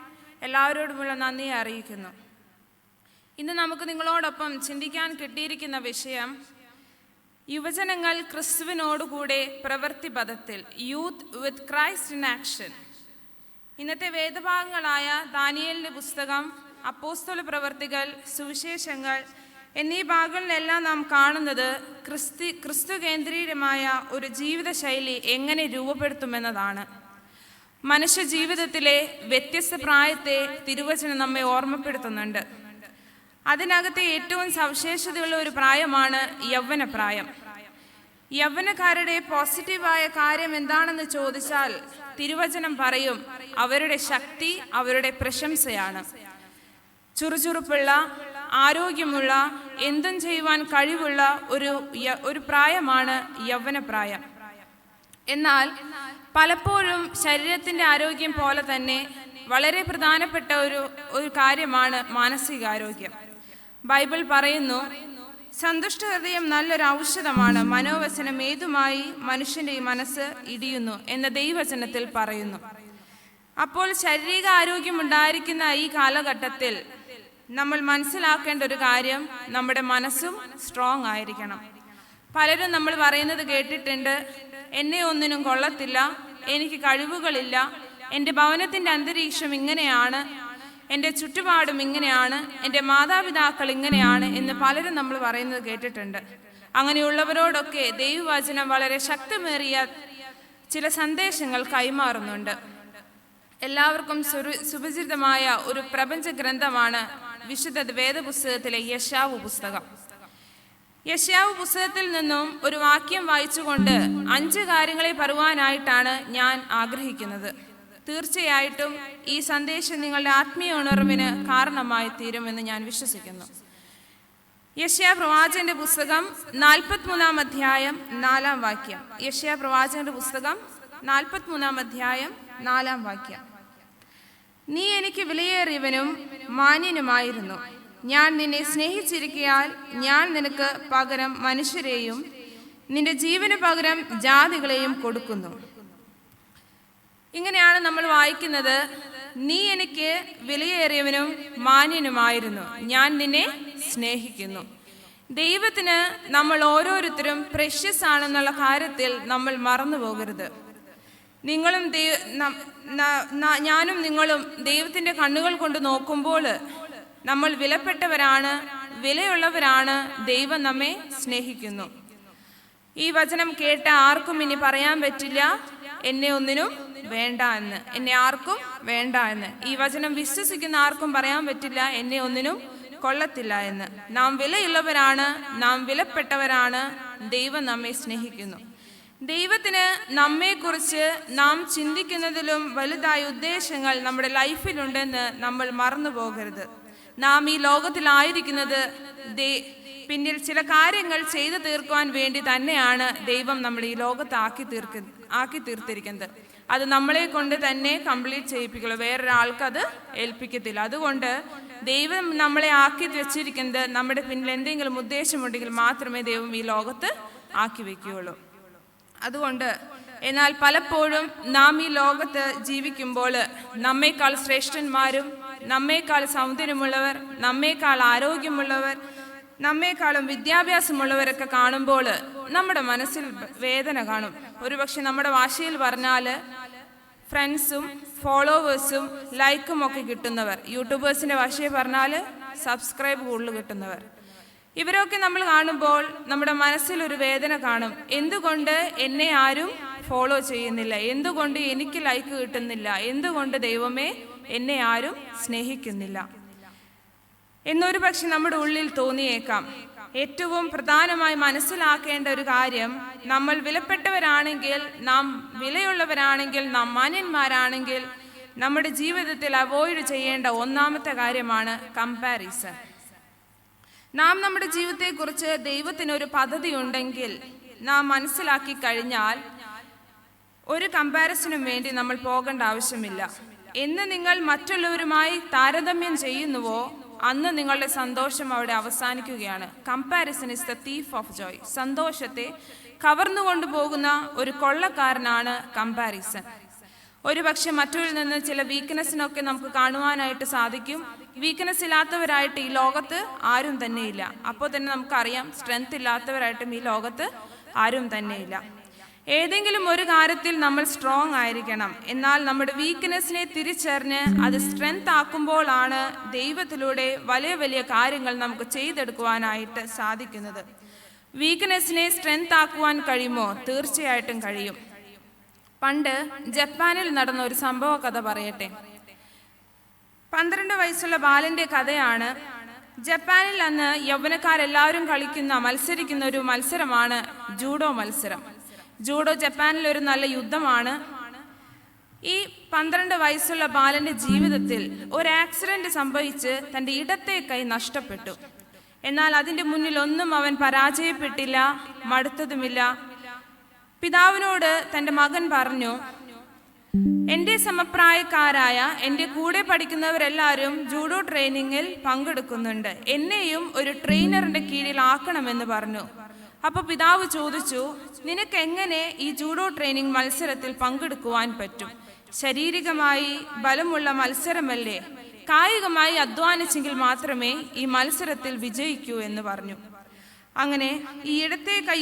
എല്ലാവരോടുമുള്ള നന്ദി അറിയിക്കുന്നു. ഇന്ന് നമുക്ക് നിങ്ങളോടൊപ്പം ചിന്തിക്കാൻ കിട്ടിയിരിക്കുന്ന വിഷയം യുവജനങ്ങൾ ക്രിസ്തുവിനോടുകൂടെ പ്രവൃത്തി പദത്തിൽ, youth with Christ in action. ഇന്നത്തെ വേദഭാഗങ്ങളായ ദാനിയേലിൻ്റെ പുസ്തകം, അപ്പോസ്തല പ്രവർത്തികൾ, സുവിശേഷങ്ങൾ എന്നീ ഭാഗങ്ങളിലെല്ലാം നാം കാണുന്നത് ക്രിസ്തു കേന്ദ്രീയമായ ഒരു ജീവിതശൈലി എങ്ങനെ രൂപപ്പെടുത്തുമെന്നതാണ്. മനുഷ്യ ജീവിതത്തിലെ വ്യത്യസ്ത പ്രായത്തെ തിരുവചനം നമ്മെ ഓർമ്മപ്പെടുത്തുന്നുണ്ട്. അതിനകത്തെ ഏറ്റവും സവിശേഷതയുള്ള ഒരു പ്രായമാണ് യൗവനപ്രായം. യൗവനക്കാരുടെ പോസിറ്റീവായ കാര്യം എന്താണെന്ന് ചോദിച്ചാൽ തിരുവചനം പറയും, അവരുടെ ശക്തി, അവരുടെ പ്രശംസയാണ്. ചുറുചുറുപ്പുള്ള, ആരോഗ്യമുള്ള, എന്തും ചെയ്യുവാൻ കഴിവുള്ള ഒരു പ്രായമാണ് യൗവനപ്രായം. എന്നാൽ പലപ്പോഴും ശരീരത്തിൻ്റെ ആരോഗ്യം പോലെ തന്നെ വളരെ പ്രധാനപ്പെട്ട ഒരു കാര്യമാണ് മാനസികാരോഗ്യം. ബൈബിൾ പറയുന്നു, സന്തുഷ്ട ഹൃദയം നല്ലൊരു ഔഷധമാണ്, മനോവചനം ഏതുമായി മനുഷ്യൻ്റെ മനസ്സ് ഇടിയുന്നു എന്ന ദൈവവചനത്തിൽ പറയുന്നു. അപ്പോൾ ശാരീരിക ആരോഗ്യമുണ്ടായിരിക്കുന്ന ഈ കാലഘട്ടത്തിൽ നമ്മൾ മനസ്സിലാക്കേണ്ട ഒരു കാര്യം, നമ്മുടെ മനസ്സും സ്ട്രോങ് ആയിരിക്കണം. പലരും നമ്മൾ പറയുന്നത് കേട്ടിട്ടുണ്ട്, എന്നെ ഒന്നിനും കൊള്ളത്തില്ല, എനിക്ക് കഴിവുകളില്ല, എൻ്റെ ഭവനത്തിൻ്റെ അന്തരീക്ഷം ഇങ്ങനെയാണ്, എൻ്റെ ചുറ്റുപാടും ഇങ്ങനെയാണ്, എൻ്റെ മാതാപിതാക്കൾ ഇങ്ങനെയാണ് എന്ന് പലരും നമ്മൾ പറയുന്നത് കേട്ടിട്ടുണ്ട്. അങ്ങനെയുള്ളവരോടൊക്കെ ദൈവവചനം വളരെ ശക്തമേറിയ ചില സന്ദേശങ്ങൾ കൈമാറുന്നുണ്ട്. എല്ലാവർക്കും സുപരിചിതമായ ഒരു പ്രപഞ്ച ഗ്രന്ഥമാണ് വിശുദ്ധ വേദപുസ്തകത്തിലെ യശയാവ് പുസ്തകം. യശയാവ് പുസ്തകത്തിൽ നിന്നും ഒരു വാക്യം വായിച്ചുകൊണ്ട് 5 കാര്യങ്ങളെ പറയുവാനായിട്ടാണ് ഞാൻ ആഗ്രഹിക്കുന്നത്. തീർച്ചയായിട്ടും ഈ സന്ദേശം നിങ്ങളുടെ ആത്മീയ ഉണർവിന് കാരണമായി തീരുമെന്ന് ഞാൻ വിശ്വസിക്കുന്നു. യെശയ്യാ പ്രവാചകന്റെ പുസ്തകം 43-ാം അധ്യായം 4-ാം വാക്യം. യെശയ്യാ പ്രവാചകന്റെ പുസ്തകം 43-ാം അധ്യായം 4-ാം വാക്യം. നീ എനിക്ക് വിലയേറിയവനും മാന്യനുമായിരുന്നു. ഞാൻ നിന്നെ സ്നേഹിച്ചിരിക്കയാൽ ഞാൻ നിനക്ക് പകരം മനുഷ്യരെയും നിന്റെ ജീവന് പകരം ജാതികളെയും കൊടുക്കുന്നു. ഇങ്ങനെയാണ് നമ്മൾ വായിക്കുന്നത്. നീ എനിക്ക് വിലയേറിയവനും മാന്യനുമായിരുന്നു, ഞാൻ നിന്നെ സ്നേഹിക്കുന്നു. ദൈവത്തിന് നമ്മൾ ഓരോരുത്തരും പ്രഷ്യസ് ആണെന്നുള്ള കാര്യത്തിൽ നമ്മൾ മറന്നു പോകരുത്. നിങ്ങളും ഞാനും നിങ്ങളും ദൈവത്തിൻ്റെ കണ്ണുകൾ കൊണ്ട് നോക്കുമ്പോൾ നമ്മൾ വിലപ്പെട്ടവരാണ്, വിലയുള്ളവരാണ്. ദൈവം നമ്മെ സ്നേഹിക്കുന്നു. ഈ വചനം കേട്ട ആർക്കും ഇനി പറയാൻ പറ്റില്ല, എന്നെ ഒന്നിനും വേണ്ട എന്ന്, എന്നെ ആർക്കും വേണ്ട എന്ന്. ഈ വചനം വിശ്വസിക്കുന്ന ആർക്കും പറയാൻ പറ്റില്ല, എന്നെ ഒന്നിനും കൊള്ളത്തില്ല എന്ന്. നാം വിലയുള്ളവരാണ്, നാം വിലപ്പെട്ടവരാണ്. ദൈവം നമ്മെ സ്നേഹിക്കുന്നു. ദൈവത്തിന് നമ്മെക്കുറിച്ച് നാം ചിന്തിക്കുന്നതിലും വലുതായ ഉദ്ദേശങ്ങൾ നമ്മുടെ ലൈഫിലുണ്ടെന്ന് നമ്മൾ മറന്നു പോകരുത്. നാം ഈ ലോകത്തിലായിരിക്കുന്നത് പിന്നിൽ ചില കാര്യങ്ങൾ ചെയ്തു തീർക്കുവാൻ വേണ്ടി തന്നെയാണ് ദൈവം നമ്മൾ ഈ ലോകത്ത് ആക്കി തീർത്തിരിക്കുന്നത്. അത് നമ്മളെ കൊണ്ട് തന്നെ കംപ്ലീറ്റ് ചെയ്യിപ്പിക്കുള്ളൂ, വേറൊരാൾക്കത് ഏൽപ്പിക്കത്തില്ല. അതുകൊണ്ട് ദൈവം നമ്മളെ ആക്കി വെച്ചിരിക്കുന്നത് നമ്മുടെ പിന്നിൽ എന്തെങ്കിലും ഉദ്ദേശമുണ്ടെങ്കിൽ മാത്രമേ ദൈവം ഈ ലോകത്ത് ആക്കി വെക്കുകയുള്ളൂ. അതുകൊണ്ട് എന്നാൽ പലപ്പോഴും നാം ഈ ലോകത്ത് ജീവിക്കുമ്പോൾ നമ്മേക്കാൾ ശ്രേഷ്ഠന്മാരും, നമ്മേക്കാൾ സൗന്ദര്യമുള്ളവർ, നമ്മേക്കാൾ ആരോഗ്യമുള്ളവർ, നമ്മേക്കാളും വിദ്യാഭ്യാസമുള്ളവരൊക്കെ കാണുമ്പോൾ നമ്മുടെ മനസ്സിൽ വേദന കാണും. ഒരുപക്ഷെ നമ്മുടെ ഭാഷയിൽ പറഞ്ഞാൽ ഫ്രണ്ട്സും ഫോളോവേഴ്സും ലൈക്കും ഒക്കെ കിട്ടുന്നവർ, യൂട്യൂബേഴ്സിൻ്റെ ഭാഷയിൽ പറഞ്ഞാൽ സബ്സ്ക്രൈബ് കൂടുതൽ കിട്ടുന്നവർ, ഇവരൊക്കെ നമ്മൾ കാണുമ്പോൾ നമ്മുടെ മനസ്സിലൊരു വേദന കാണും. എന്തുകൊണ്ട് എന്നെ ആരും ഫോളോ ചെയ്യുന്നില്ല? എന്തുകൊണ്ട് എനിക്ക് ലൈക്ക് കിട്ടുന്നില്ല? എന്തുകൊണ്ട് ദൈവമേ എന്നെ ആരും സ്നേഹിക്കുന്നില്ല എന്നൊരു പക്ഷെ നമ്മുടെ ഉള്ളിൽ തോന്നിയേക്കാം. ഏറ്റവും പ്രധാനമായി മനസ്സിലാക്കേണ്ട ഒരു കാര്യം, നമ്മൾ വിലപ്പെട്ടവരാണെങ്കിൽ, നാം വിലയുള്ളവരാണെങ്കിൽ, നാം മാന്യന്മാരാണെങ്കിൽ, നമ്മുടെ ജീവിതത്തിൽ അവോയ്ഡ് ചെയ്യേണ്ട ഒന്നാമത്തെ കാര്യമാണ് കമ്പാരിസൺ. നാം നമ്മുടെ ജീവിതത്തെക്കുറിച്ച് ദൈവത്തിനൊരു പദ്ധതി ഉണ്ടെങ്കിൽ നാം മനസ്സിലാക്കി കഴിഞ്ഞാൽ ഒരു കമ്പാരിസണും വേണ്ടി നമ്മൾ പോകേണ്ട ആവശ്യമില്ല. എന്ന് നിങ്ങൾ മറ്റുള്ളവരുമായി താരതമ്യം ചെയ്യുന്നുവോ അന്ന് നിങ്ങളുടെ സന്തോഷം അവിടെ അവസാനിക്കുകയാണ്. Comparison is the thief of Joy. സന്തോഷത്തെ കവർന്നുകൊണ്ടു പോകുന്ന ഒരു കൊള്ളക്കാരനാണ് കമ്പാരിസൺ. ഒരു പക്ഷെ മറ്റൊരിൽ നിന്ന് ചില വീക്ക്നെസ്സിനൊക്കെ നമുക്ക് കാണുവാനായിട്ട് സാധിക്കും. വീക്ക്നെസ് ഇല്ലാത്തവരായിട്ട് ഈ ലോകത്ത് ആരും തന്നെയില്ല. അപ്പോൾ തന്നെ നമുക്കറിയാം, സ്ട്രെങ്ത് ഇല്ലാത്തവരായിട്ടും ഈ ലോകത്ത് ആരും തന്നെയില്ല. ഏതെങ്കിലും ഒരു കാര്യത്തിൽ നമ്മൾ സ്ട്രോങ് ആയിരിക്കണം. എന്നാൽ നമ്മുടെ വീക്ക്നെസ്സിനെ തിരിച്ചറിഞ്ഞ് അത് സ്ട്രെങ്ത് ആക്കുമ്പോഴാണ് ദൈവത്തിലൂടെ വലിയ വലിയ കാര്യങ്ങൾ നമുക്ക് ചെയ്തെടുക്കുവാനായിട്ട് സാധിക്കുന്നത്. വീക്ക്നെസ്സിനെ സ്ട്രെങ്ത് ആക്കുവാൻ കഴിയുമോ? തീർച്ചയായിട്ടും കഴിയും. പണ്ട് ജപ്പാനിൽ നടന്ന ഒരു സംഭവ കഥ പറയട്ടെ. 12 വയസ്സുള്ള ബാലന്റെ കഥയാണ്. ജപ്പാനിൽ അന്ന് യൗവനക്കാരെല്ലാവരും മത്സരിക്കുന്ന ഒരു മത്സരമാണ് ജൂഡോ മത്സരം. ജൂഡോ ജപ്പാനിൽ ഒരു നല്ല യുദ്ധമാണ്. ഈ 12 വയസ്സുള്ള ബാലന്റെ ജീവിതത്തിൽ ഒരു ആക്സിഡന്റ് സംഭവിച്ച് തൻ്റെ ഇടത്തെ കൈ നഷ്ടപ്പെട്ടു. എന്നാൽ അതിൻ്റെ മുന്നിൽ ഒന്നും അവൻ പരാജയപ്പെട്ടില്ല, മടുത്തതുമില്ല. പിതാവിനോട് തൻ്റെ മകൻ പറഞ്ഞു, എൻ്റെ സമപ്രായക്കാരായ എൻ്റെ കൂടെ പഠിക്കുന്നവരെല്ലാവരും ജൂഡോ ട്രെയിനിങ്ങിൽ പങ്കെടുക്കുന്നുണ്ട്, എന്നെയും ഒരു ട്രെയിനറിൻ്റെ കീഴിലാക്കണമെന്ന് പറഞ്ഞു. അപ്പോൾ പിതാവ് ചോദിച്ചു, നിനക്ക് എങ്ങനെ ഈ ജൂഡോ ട്രെയിനിങ് മത്സരത്തിൽ പങ്കെടുക്കുവാൻ പറ്റും? ശാരീരികമായി ബലമുള്ള മത്സരമല്ലേ, കായികമായി അധ്വാനിച്ചെങ്കിൽ മാത്രമേ ഈ മത്സരത്തിൽ വിജയിക്കൂ എന്ന് പറഞ്ഞു. അങ്ങനെ ഈ ഇടത്തെ കൈ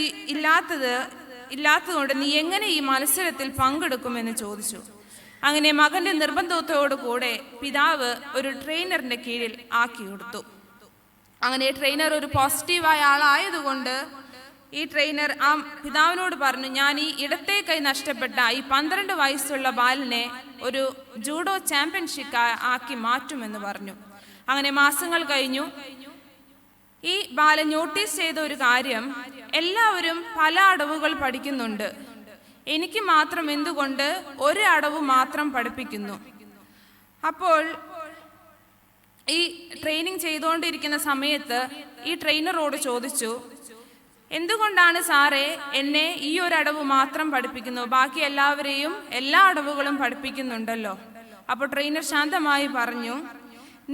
ഇല്ലാത്തതുകൊണ്ട് നീ എങ്ങനെ ഈ മത്സരത്തിൽ പങ്കെടുക്കുമെന്ന് ചോദിച്ചു. അങ്ങനെ മകന്റെ നിർബന്ധത്തോടു കൂടെ പിതാവ് ഒരു ട്രെയിനറിന്റെ കീഴിൽ ആക്കി കൊടുത്തു. അങ്ങനെ ട്രെയിനർ ഒരു പോസിറ്റീവായ ആളായതുകൊണ്ട് ഈ ട്രെയിനർ ആ പിതാവിനോട് പറഞ്ഞു, ഞാൻ ഈ ഇടത്തെ കൈ നഷ്ടപ്പെട്ട ഈ 12 വയസ്സുള്ള ബാലനെ ഒരു ജൂഡോ ചാമ്പ്യൻഷിപ്പ് ആക്കി മാറ്റുമെന്ന് പറഞ്ഞു. അങ്ങനെ മാസങ്ങൾ കഴിഞ്ഞു. ഈ ബാലൻ നോട്ടീസ് ചെയ്ത ഒരു കാര്യം, എല്ലാവരും പല അടവുകൾ പഠിക്കുന്നുണ്ട്, എനിക്ക് മാത്രം എന്തുകൊണ്ട് ഒരു അടവ് മാത്രം പഠിപ്പിക്കുന്നു? അപ്പോൾ ഈ ട്രെയിനിങ് ചെയ്തുകൊണ്ടിരിക്കുന്ന സമയത്ത് ഈ ട്രെയിനറോട് ചോദിച്ചു, എന്തുകൊണ്ടാണ് സാറേ എന്നെ ഈ ഒരു അടവ് മാത്രം പഠിപ്പിക്കുന്നു, ബാക്കി എല്ലാവരെയും എല്ലാ അടവുകളും പഠിപ്പിക്കുന്നുണ്ടല്ലോ? അപ്പോൾ ട്രെയിനർ ശാന്തമായി പറഞ്ഞു,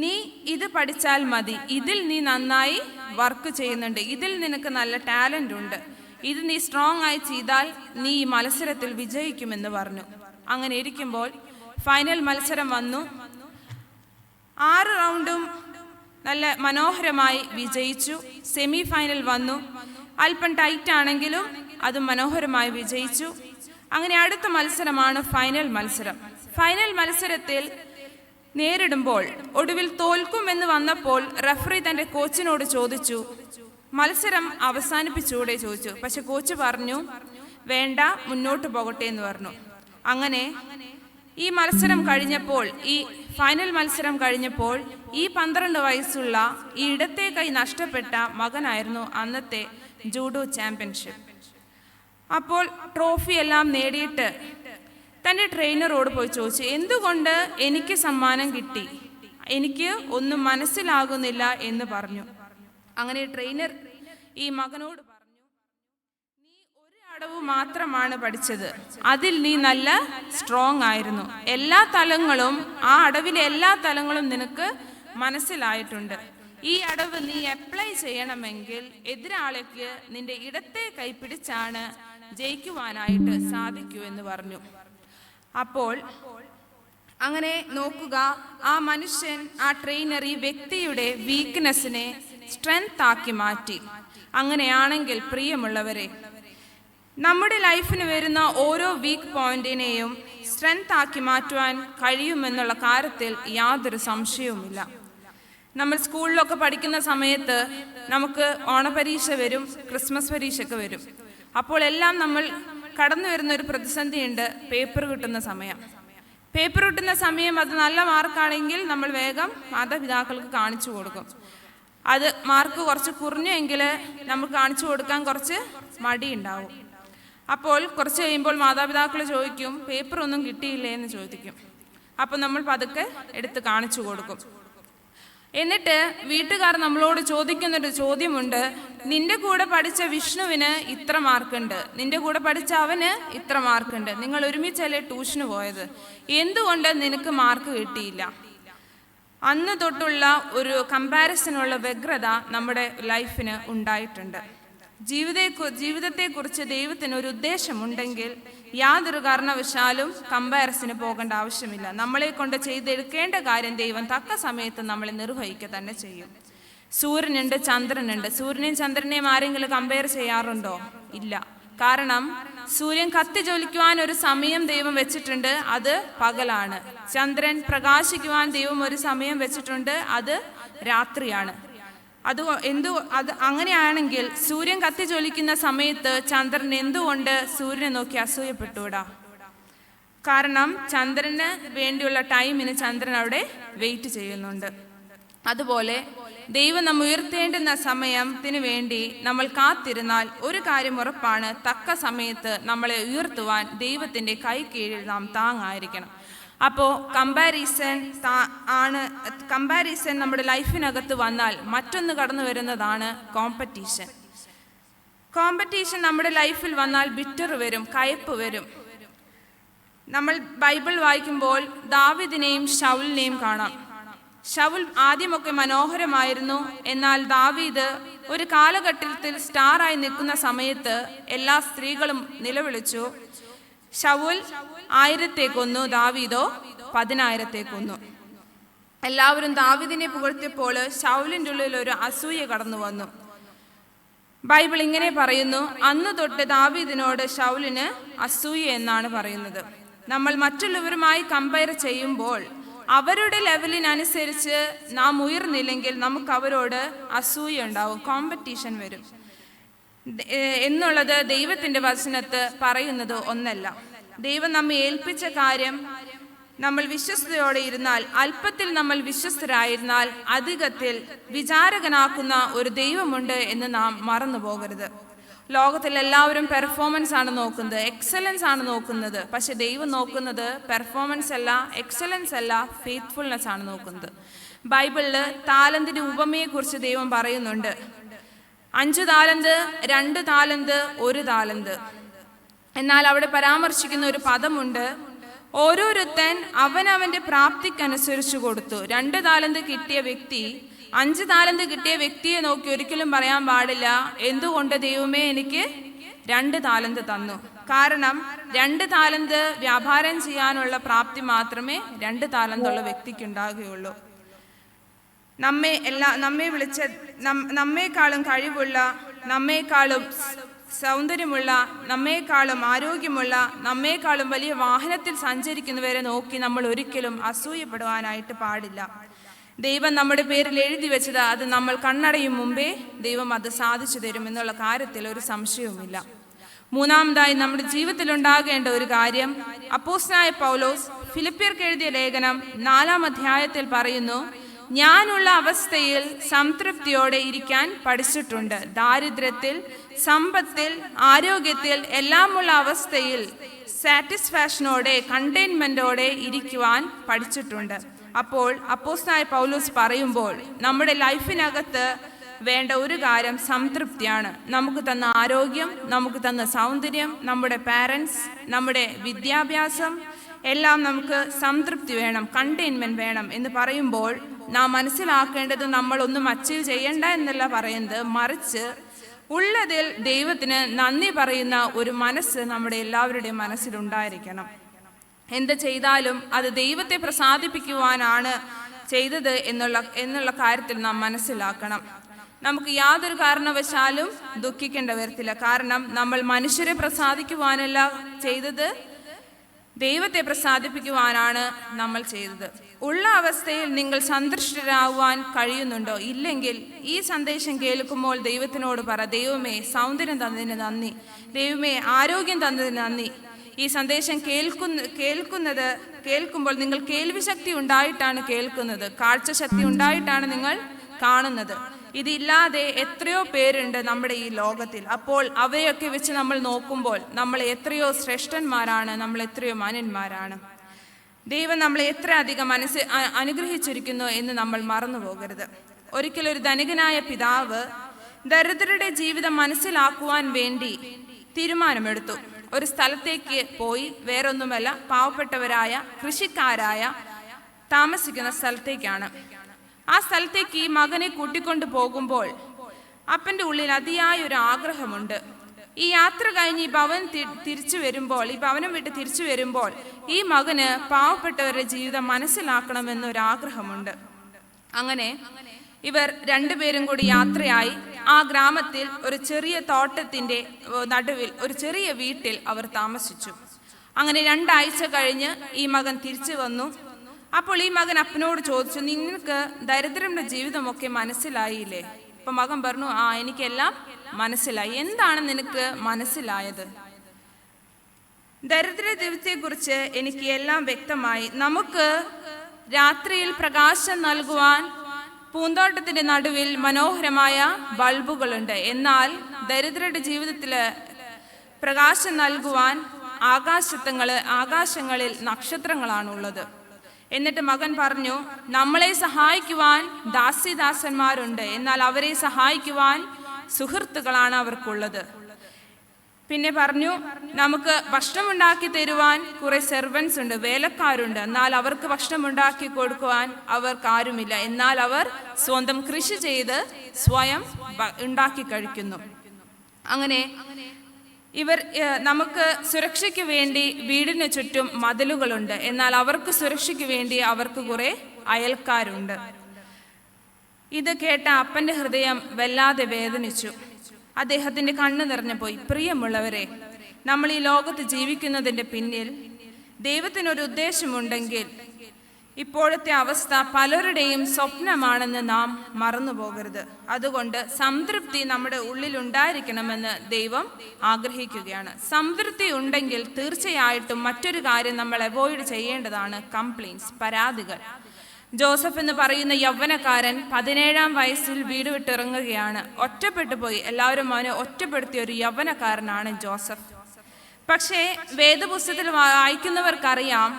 നീ ഇത് പഠിച്ചാൽ മതി, ഇതിൽ നീ നന്നായി വർക്ക് ചെയ്യുന്നുണ്ട്, ഇതിൽ നിനക്ക് നല്ല ടാലൻ്റ് ഉണ്ട്, ഇത് നീ സ്ട്രോങ് ആയി ചെയ്താൽ നീ ഈ മത്സരത്തിൽ വിജയിക്കുമെന്ന് പറഞ്ഞു. അങ്ങനെ ഇരിക്കുമ്പോൾ ഫൈനൽ മത്സരം വന്നു. 6 റൗണ്ടും നല്ല മനോഹരമായി വിജയിച്ചു. സെമി ഫൈനൽ വന്നു. അല്പം ടൈറ്റ് ആണെങ്കിലും അത് മനോഹരമായി വിജയിച്ചു. അങ്ങനെ അടുത്ത മത്സരമാണ് ഫൈനൽ മത്സരം. ഫൈനൽ മത്സരത്തിൽ നേരിടുമ്പോൾ ഒടുവിൽ തോൽക്കുമെന്ന് വന്നപ്പോൾ റഫറി തൻ്റെ കോച്ചിനോട് ചോദിച്ചു, മത്സരം അവസാനിപ്പിച്ചൂടെ ചോദിച്ചു. പക്ഷെ കോച്ച് പറഞ്ഞു, വേണ്ട, മുന്നോട്ട് പോകട്ടെ എന്ന് പറഞ്ഞു. അങ്ങനെ ഈ മത്സരം കഴിഞ്ഞപ്പോൾ, ഈ ഫൈനൽ മത്സരം കഴിഞ്ഞപ്പോൾ ഈ 12 വയസ്സുള്ള ഈ ഇടത്തെ കൈ നഷ്ടപ്പെട്ട മകനായിരുന്നു അന്നത്തെ ജൂഡോ ചാമ്പ്യൻഷിപ്പ്. അപ്പോൾ ട്രോഫി എല്ലാം നേടിയിട്ട് തൻ്റെ ട്രെയിനറോട് പോയി ചോദിച്ചു, എന്തുകൊണ്ട് എനിക്ക് സമ്മാനം കിട്ടി? എനിക്ക് ഒന്നും മനസ്സിലാകുന്നില്ല എന്ന് പറഞ്ഞു. അങ്ങനെ ട്രെയിനർ ഈ മകനോട് പറഞ്ഞു, നീ ഒരു അടവ് മാത്രമാണ് പഠിച്ചത്, അതിൽ നീ നല്ല സ്ട്രോങ് ആയിരുന്നു, എല്ലാ തലങ്ങളും, ആ അടവിലെ എല്ലാ തലങ്ങളും നിനക്ക് മനസ്സിലായിട്ടുണ്ട്. ഈ അടവ് നീ അപ്ലൈ ചെയ്യണമെങ്കിൽ എതിരാളിക്ക് നിന്റെ ഇടത്തെ കൈ പിടിച്ചാണ് ജയിക്കുവാനായിട്ട് സാധിക്കൂ എന്ന് പറഞ്ഞു. അപ്പോൾ അങ്ങനെ നോക്കുക, ആ മനുഷ്യൻ, ആ ട്രെയിനർ ഈ വ്യക്തിയുടെ വീക്ക്നെസ്സിനെ സ്ട്രെങ്ത് ആക്കി മാറ്റി. അങ്ങനെയാണെങ്കിൽ പ്രിയമുള്ളവരെ, നമ്മുടെ ലൈഫിന് വരുന്ന ഓരോ വീക്ക് പോയിന്റിനെയും സ്ട്രെങ്ത് ആക്കി മാറ്റുവാൻ കഴിയുമെന്നുള്ള കാര്യത്തിൽ യാതൊരു സംശയവുമില്ല. നമ്മൾ സ്കൂളിലൊക്കെ പഠിക്കുന്ന സമയത്ത് നമുക്ക് ഓണപരീക്ഷ വരും, ക്രിസ്മസ് പരീക്ഷയൊക്കെ വരും. അപ്പോൾ എല്ലാം നമ്മൾ കടന്നു വരുന്ന ഒരു പ്രതിസന്ധിയുണ്ട്, പേപ്പർ കിട്ടുന്ന സമയം. പേപ്പർ കിട്ടുന്ന സമയം അത് നല്ല മാർക്കാണെങ്കിൽ നമ്മൾ വേഗം മാതാപിതാക്കൾക്ക് കാണിച്ചു കൊടുക്കും. അത് മാർക്ക് കുറച്ച് കുറഞ്ഞെങ്കിൽ നമുക്ക് കാണിച്ചു കൊടുക്കാൻ കുറച്ച് മടിയുണ്ടാവും. അപ്പോൾ കുറച്ച് കഴിയുമ്പോൾ മാതാപിതാക്കൾ ചോദിക്കും, പേപ്പർ ഒന്നും കിട്ടിയില്ലേ എന്ന് ചോദിക്കും. അപ്പോൾ നമ്മൾ പതുക്കെ എടുത്ത് കാണിച്ചു കൊടുക്കും. എന്നിട്ട് വീട്ടുകാർ നമ്മളോട് ചോദിക്കുന്നൊരു ചോദ്യമുണ്ട്, നിന്റെ കൂടെ പഠിച്ച വിഷ്ണുവിന് ഇത്ര മാർക്കുണ്ട്, നിന്റെ കൂടെ പഠിച്ച അവന് ഇത്ര മാർക്കുണ്ട്, നിങ്ങൾ ഒരുമിച്ചല്ലേ ട്യൂഷന് പോയത്, എന്തുകൊണ്ട് നിനക്ക് മാർക്ക് കിട്ടിയില്ല? അന്ന് തൊട്ടുള്ള ഒരു കമ്പാരിസനുള്ള വ്യഗ്രത നമ്മുടെ ലൈഫിന് ഉണ്ടായിട്ടുണ്ട്. ജീവിതത്തെക്കുറിച്ച് ദൈവത്തിന് ഒരു ഉദ്ദേശമുണ്ടെങ്കിൽ യാതൊരു കാരണവശാലും കമ്പാരിസന് പോകേണ്ട ആവശ്യമില്ല. നമ്മളെ കൊണ്ട് ചെയ്തെടുക്കേണ്ട കാര്യം ദൈവം തക്ക സമയത്ത് നമ്മളെ നിർവഹിക്കുക തന്നെ ചെയ്യും. സൂര്യനുണ്ട്, ചന്ദ്രനുണ്ട്. സൂര്യനെയും ചന്ദ്രനെയും ആരെങ്കിലും കമ്പയർ ചെയ്യാറുണ്ടോ? ഇല്ല. കാരണം സൂര്യൻ കത്തി ജ്വലിക്കുവാൻ ഒരു സമയം ദൈവം വെച്ചിട്ടുണ്ട്, അത് പകലാണ്. ചന്ദ്രൻ പ്രകാശിക്കുവാൻ ദൈവം ഒരു സമയം വെച്ചിട്ടുണ്ട്, അത് രാത്രിയാണ്. അത് അങ്ങനെയാണെങ്കിൽ സൂര്യൻ കത്തി ജ്വലിക്കുന്ന സമയത്ത് ചന്ദ്രൻ എന്തുകൊണ്ട് സൂര്യനെ നോക്കി അസൂയപ്പെട്ടുകൂടാ? കാരണം ചന്ദ്രന് വേണ്ടിയുള്ള ടൈമിന് ചന്ദ്രൻ അവിടെ വെയിറ്റ് ചെയ്യുന്നുണ്ട്. അതുപോലെ ദൈവം നമ്മെ ഉയർത്തേണ്ടുന്ന സമയത്തിന് വേണ്ടി നമ്മൾ കാത്തിരുന്നാൽ ഒരു കാര്യം ഉറപ്പാണ്, തക്ക സമയത്ത് നമ്മളെ ഉയർത്തുവാൻ ദൈവത്തിൻ്റെ കൈ കീഴിൽ നാം താങ്ങായിരിക്കണം. അപ്പോൾ കമ്പാരിസൺ നമ്മുടെ ലൈഫിനകത്ത് വന്നാൽ മറ്റൊന്ന് കടന്നു വരുന്നതാണ് കോമ്പറ്റീഷൻ. നമ്മുടെ ലൈഫിൽ വന്നാൽ ബിറ്റർ വരും, കയ്പ് വരും. നമ്മൾ ബൈബിൾ വായിക്കുമ്പോൾ ദാവീദിനെയും ശൗലിനെയും കാണാം. ശൗൽ ആദ്യമൊക്കെ മനോഹരമായിരുന്നു, എന്നാൽ ദാവീദ് ഒരു കാലഘട്ടത്തിൽ സ്റ്റാറായി നിൽക്കുന്ന സമയത്ത് എല്ലാ സ്ത്രീകളും നിലവിളിച്ചു, ശൗൽ 1000 കൊന്നു, ദാവീദോ 10,000 കൊന്നു. എല്ലാവരും ദാവീദിനെ പുകഴ്ത്തിയപ്പോൾ ശൗലിൻ്റെ ഉള്ളിൽ ഒരു അസൂയ കടന്നു വന്നു. ബൈബിൾ ഇങ്ങനെ പറയുന്നു, അന്ന് തൊട്ട് ദാവീദിനോട് ശൗലിന് അസൂയ എന്നാണ് പറയുന്നത്. നമ്മൾ മറ്റുള്ളവരുമായി കമ്പയർ ചെയ്യുമ്പോൾ അവരുടെ ലെവലിനനുസരിച്ച് നാം ഉയർന്നില്ലെങ്കിൽ നമുക്ക് അവരോട് അസൂയ ഉണ്ടാവും, കോമ്പറ്റീഷൻ വരും എന്നുള്ളത് ദൈവത്തിൻ്റെ വചനത്ത് പറയുന്നത് ഒന്നല്ല. ദൈവം നമ്മെ ഏൽപ്പിച്ച കാര്യം നമ്മൾ വിശ്വസ്തയോടെ ഇരുന്നാൽ, അല്പത്തിൽ നമ്മൾ വിശ്വസ്തരായിരുന്നാൽ അധികത്തിൽ വിചാരകനാക്കുന്ന ഒരു ദൈവമുണ്ട് എന്ന് നാം മറന്നു പോകരുത്. ലോകത്തിൽ എല്ലാവരും പെർഫോമൻസ് ആണ് നോക്കുന്നത്, എക്സലൻസ് ആണ് നോക്കുന്നത്. പക്ഷെ ദൈവം നോക്കുന്നത് പെർഫോമൻസ് അല്ല, എക്സലൻസ് അല്ല, ഫെയ്ത്ത്ഫുൾനെസ് ആണ് നോക്കുന്നത്. ബൈബിളിൽ താലന്തിൻ്റെ ഉപമയെക്കുറിച്ച് ദൈവം പറയുന്നുണ്ട്. 5 താലന്ത്, 2 താലന്ത്, 1 താലന്ത്. എന്നാൽ അവിടെ പരാമർശിക്കുന്ന ഒരു പദമുണ്ട്, ഓരോരുത്തൻ അവനവൻ്റെ പ്രാപ്തിക്കനുസരിച്ച് കൊടുത്തു. 2 താലന്ത് കിട്ടിയ വ്യക്തി 5 താലന്ത് കിട്ടിയ വ്യക്തിയെ നോക്കി ഒരിക്കലും പറയാൻ പാടില്ല, എന്തുകൊണ്ട് ദൈവമേ എനിക്ക് 2 താലന്ത് തന്നു. കാരണം 2 താലന്ത് വ്യാപാരം ചെയ്യാനുള്ള പ്രാപ്തി മാത്രമേ 2 താലന്തുള്ള വ്യക്തിക്ക് ഉണ്ടാകുകയുള്ളൂ. നമ്മേക്കാളും കഴിവുള്ള, നമ്മേക്കാളും സൗന്ദര്യമുള്ള, നമ്മേക്കാളും ആരോഗ്യമുള്ള, നമ്മേക്കാളും വലിയ വാഹനത്തിൽ സഞ്ചരിക്കുന്നവരെ നോക്കി നമ്മൾ ഒരിക്കലും അസൂയപ്പെടുവാനായിട്ട് പാടില്ല. ദൈവം നമ്മുടെ പേരിൽ എഴുതി വെച്ചത് അത് നമ്മൾ കണ്ണടയും മുമ്പേ ദൈവം അത് സാധിച്ചു തരും എന്നുള്ള കാര്യത്തിൽ ഒരു സംശയവുമില്ല. മൂന്നാമതായി നമ്മുടെ ജീവിതത്തിൽ ഉണ്ടാകേണ്ട ഒരു കാര്യം, അപ്പോസ്തലനായ പൗലോസ് ഫിലിപ്പിയർക്ക് എഴുതിയ ലേഖനം 4-ാം അധ്യായത്തിൽ പറയുന്നു, ഞാനുള്ള അവസ്ഥയിൽ സംതൃപ്തിയോടെ ഇരിക്കാൻ പഠിച്ചിട്ടുണ്ട്. ദാരിദ്ര്യത്തിൽ, സമ്പത്തിൽ, ആരോഗ്യത്തിൽ എല്ലാമുള്ള അവസ്ഥയിൽ സാറ്റിസ്ഫാക്ഷനോടെ, കണ്ടെയ്ൻമെൻറ്റോടെ ഇരിക്കുവാൻ പഠിച്ചിട്ടുണ്ട്. അപ്പോൾ അപ്പോസ്തലനായ പൗലോസ് പറയുമ്പോൾ നമ്മുടെ ലൈഫിനകത്ത് വേണ്ട ഒരു കാര്യം സംതൃപ്തിയാണ്. നമുക്ക് തന്ന ആരോഗ്യം, നമുക്ക് തന്ന സൗന്ദര്യം, നമ്മുടെ പാരൻസ്, നമ്മുടെ വിദ്യാഭ്യാസം എല്ലാം നമുക്ക് സംതൃപ്തി വേണം, കണ്ടെയ്ൻമെൻറ്റ് വേണം എന്ന് പറയുമ്പോൾ നാം മനസ്സിലാക്കേണ്ടത് നമ്മളൊന്നും അച്ചീവ് ചെയ്യണ്ട എന്നല്ല പറയുന്നത്, മറിച്ച് ഉള്ളതിൽ ദൈവത്തിന് നന്ദി പറയുന്ന ഒരു മനസ്സ് നമ്മുടെ എല്ലാവരുടെയും മനസ്സിലുണ്ടായിരിക്കണം. എന്ത് ചെയ്താലും അത് ദൈവത്തെ പ്രസാദിപ്പിക്കുവാനാണ് ചെയ്തത് എന്നുള്ള കാര്യത്തിൽ നാം മനസ്സിലാക്കണം. നമുക്ക് യാതൊരു കാരണവശാലും ദുഃഖിക്കേണ്ട വരത്തില്ല. കാരണം നമ്മൾ മനുഷ്യരെ പ്രസാദിക്കുവാനല്ല ചെയ്തത്, ദൈവത്തെ പ്രസാദിപ്പിക്കുവാനാണ് നമ്മൾ ചെയ്തത്. ഉള്ള അവസ്ഥയിൽ നിങ്ങൾ സന്തുഷ്ടരാകുവാൻ കഴിയുന്നുണ്ടോ? ഇല്ലെങ്കിൽ ഈ സന്ദേശം കേൾക്കുമ്പോൾ ദൈവത്തിനോട് പറ, ദൈവമേ സൗന്ദര്യം തന്നതിന് നന്ദി, ദൈവമേ ആരോഗ്യം തന്നതിന് നന്ദി. ഈ സന്ദേശം കേൾക്കുമ്പോൾ നിങ്ങൾ കേൾവി ശക്തി ഉണ്ടായിട്ടാണ് കേൾക്കുന്നത്, കാഴ്ചശക്തി ഉണ്ടായിട്ടാണ് നിങ്ങൾ കാണുന്നത്. ഇതില്ലാതെ എത്രയോ പേരുണ്ട് നമ്മുടെ ഈ ലോകത്തിൽ. അപ്പോൾ അവയൊക്കെ വെച്ച് നമ്മൾ നോക്കുമ്പോൾ നമ്മൾ എത്രയോ ശ്രേഷ്ഠന്മാരാണ്, നമ്മൾ എത്രയോ മാന്യന്മാരാണ്. ദൈവം നമ്മളെ എത്ര അധികം അനുഗ്രഹിച്ചിരിക്കുന്നു എന്ന് നമ്മൾ മറന്നു പോകരുത്. ഒരിക്കലൊരു ധനികനായ പിതാവ് ദരിദ്രരുടെ ജീവിതം മനസ്സിലാക്കുവാൻ വേണ്ടി തീരുമാനമെടുത്തു. ഒരു സ്ഥലത്തേക്ക് പോയി, വേറൊന്നുമല്ല, പാവപ്പെട്ടവരായ കൃഷിക്കാരായ താമസിക്കുന്ന സ്ഥലത്തേക്കാണ്. ആ സ്ഥലത്തേക്ക് ഈ മകനെ കൂട്ടിക്കൊണ്ടു പോകുമ്പോൾ അപ്പൻ്റെ ഉള്ളിൽ അതിയായ ഒരു ആഗ്രഹമുണ്ട്. ഈ യാത്ര കഴിഞ്ഞ് ഈ ഭവനം വിട്ട് തിരിച്ചു വരുമ്പോൾ ഈ മകന് പാവപ്പെട്ടവരുടെ ജീവിതം മനസ്സിലാക്കണമെന്നൊരാഗ്രഹമുണ്ട്. അങ്ങനെ ഇവർ രണ്ടുപേരും കൂടി യാത്രയായി ആ ഗ്രാമത്തിൽ ഒരു ചെറിയ തോട്ടത്തിൻ്റെ നടുവിൽ ഒരു ചെറിയ വീട്ടിൽ അവർ താമസിച്ചു. അങ്ങനെ 2 ആഴ്ച കഴിഞ്ഞ് ഈ മകൻ തിരിച്ചു വന്നു. അപ്പോൾ ഈ മകൻ അപ്പനോട് ചോദിച്ചു, നിങ്ങൾക്ക് ദരിദ്രരുടെ ജീവിതമൊക്കെ മനസ്സിലായില്ലേ? അപ്പം മകൻ പറഞ്ഞു, എനിക്കെല്ലാം മനസ്സിലായി. എന്താണ് നിനക്ക് മനസ്സിലായത്? ദരിദ്ര ദിവസത്തെക്കുറിച്ച് എനിക്ക് എല്ലാം വ്യക്തമായി. നമുക്ക് രാത്രിയിൽ പ്രകാശം നൽകുവാൻ പൂന്തോട്ടത്തിന്റെ നടുവിൽ മനോഹരമായ ബൾബുകളുണ്ട്. എന്നാൽ ദരിദ്രരുടെ ജീവിതത്തിൽ പ്രകാശം നൽകുവാൻ ആകാശങ്ങളിൽ നക്ഷത്രങ്ങളാണുള്ളത്. എന്നിട്ട് മകൻ പറഞ്ഞു, നമ്മളെ സഹായിക്കുവാൻ ദാസിദാസന്മാരുണ്ട്, എന്നാൽ അവരെ സഹായിക്കുവാൻ സുഹൃത്തുക്കളാണ് അവർക്കുള്ളത്. പിന്നെ പറഞ്ഞു, നമുക്ക് ഭക്ഷണമുണ്ടാക്കി തരുവാൻ കുറെ സെർവൻസ് ഉണ്ട്, വേലക്കാരുണ്ട്, എന്നാൽ അവർക്ക് ഭക്ഷണമുണ്ടാക്കി കൊടുക്കുവാൻ അവർക്കാരുമില്ല. എന്നാൽ അവർ സ്വന്തം കൃഷി ചെയ്ത് സ്വയം ഉണ്ടാക്കി കഴിക്കുന്നു. അങ്ങനെ നമുക്ക് സുരക്ഷയ്ക്ക് വേണ്ടി വീടിന് ചുറ്റും മതിലുകളുണ്ട്, എന്നാൽ അവർക്ക് സുരക്ഷയ്ക്ക് വേണ്ടി അവർക്ക് കുറെ അയൽക്കാരുണ്ട്. ഇത് കേട്ട അപ്പൻ്റെ ഹൃദയം വല്ലാതെ വേദനിച്ചു. അദ്ദേഹത്തിൻ്റെ കണ്ണ് നിറഞ്ഞുപോയി. പ്രിയമുള്ളവരെ, നമ്മൾ ഈ ലോകത്ത് ജീവിക്കുന്നതിൻ്റെ പിന്നിൽ ദൈവത്തിനൊരു ഉദ്ദേശമുണ്ടെങ്കിൽ ഇപ്പോഴത്തെ അവസ്ഥ പലരുടെയും സ്വപ്നമാണെന്ന് നാം മറന്നു പോകരുത്. അതുകൊണ്ട് സംതൃപ്തി നമ്മുടെ ഉള്ളിൽ ഉണ്ടായിരിക്കണമെന്ന് ദൈവം ആഗ്രഹിക്കുകയാണ്. സംതൃപ്തി ഉണ്ടെങ്കിൽ തീർച്ചയായിട്ടും മറ്റൊരു കാര്യം നമ്മൾ അവോയ്ഡ് ചെയ്യേണ്ടതാണ്, കംപ്ലയിൻസ്, പരാതികൾ. ജോസഫ് എന്ന് പറയുന്ന യൗവനക്കാരൻ 17-ാം വയസ്സിൽ വീട് വിട്ടിറങ്ങുകയാണ്. ഒറ്റപ്പെട്ടു പോയി. എല്ലാവരും അവനെ ഒറ്റപ്പെടുത്തിയ ഒരു യൗവനക്കാരനാണ് ജോസഫ്. പക്ഷേ വേദപുസ്തകത്തിൽ വായിക്കുന്നവർക്കറിയാം,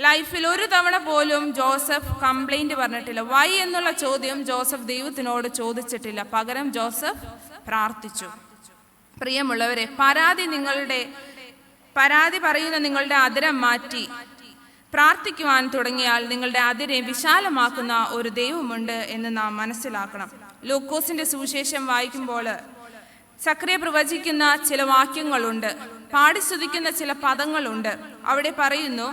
ലൈഫിൽ ഒരു തവണ പോലും ജോസഫ് കംപ്ലൈന്റ് പറഞ്ഞിട്ടില്ല. വൈ എന്നുള്ള ചോദ്യം ജോസഫ് ദൈവത്തിനോട് ചോദിച്ചിട്ടില്ല. പകരം ജോസഫ് പ്രാർത്ഥിച്ചു. പ്രിയമുള്ളവരെ, പരാതി പറയുന്ന നിങ്ങളുടെ അതിരം മാറ്റി പ്രാർത്ഥിക്കുവാൻ തുടങ്ങിയാൽ നിങ്ങളുടെ അതിരെ വിശാലമാക്കുന്ന ഒരു ദൈവമുണ്ട് എന്ന് നാം മനസ്സിലാക്കണം. ലൂക്കോസിന്റെ സുവിശേഷം വായിക്കുമ്പോൾ സക്കറിയ പ്രവചിക്കുന്ന ചില വാക്യങ്ങളുണ്ട്, പാടിസ്തുതിക്കുന്ന ചില പദങ്ങളുണ്ട്. അവിടെ പറയുന്നു,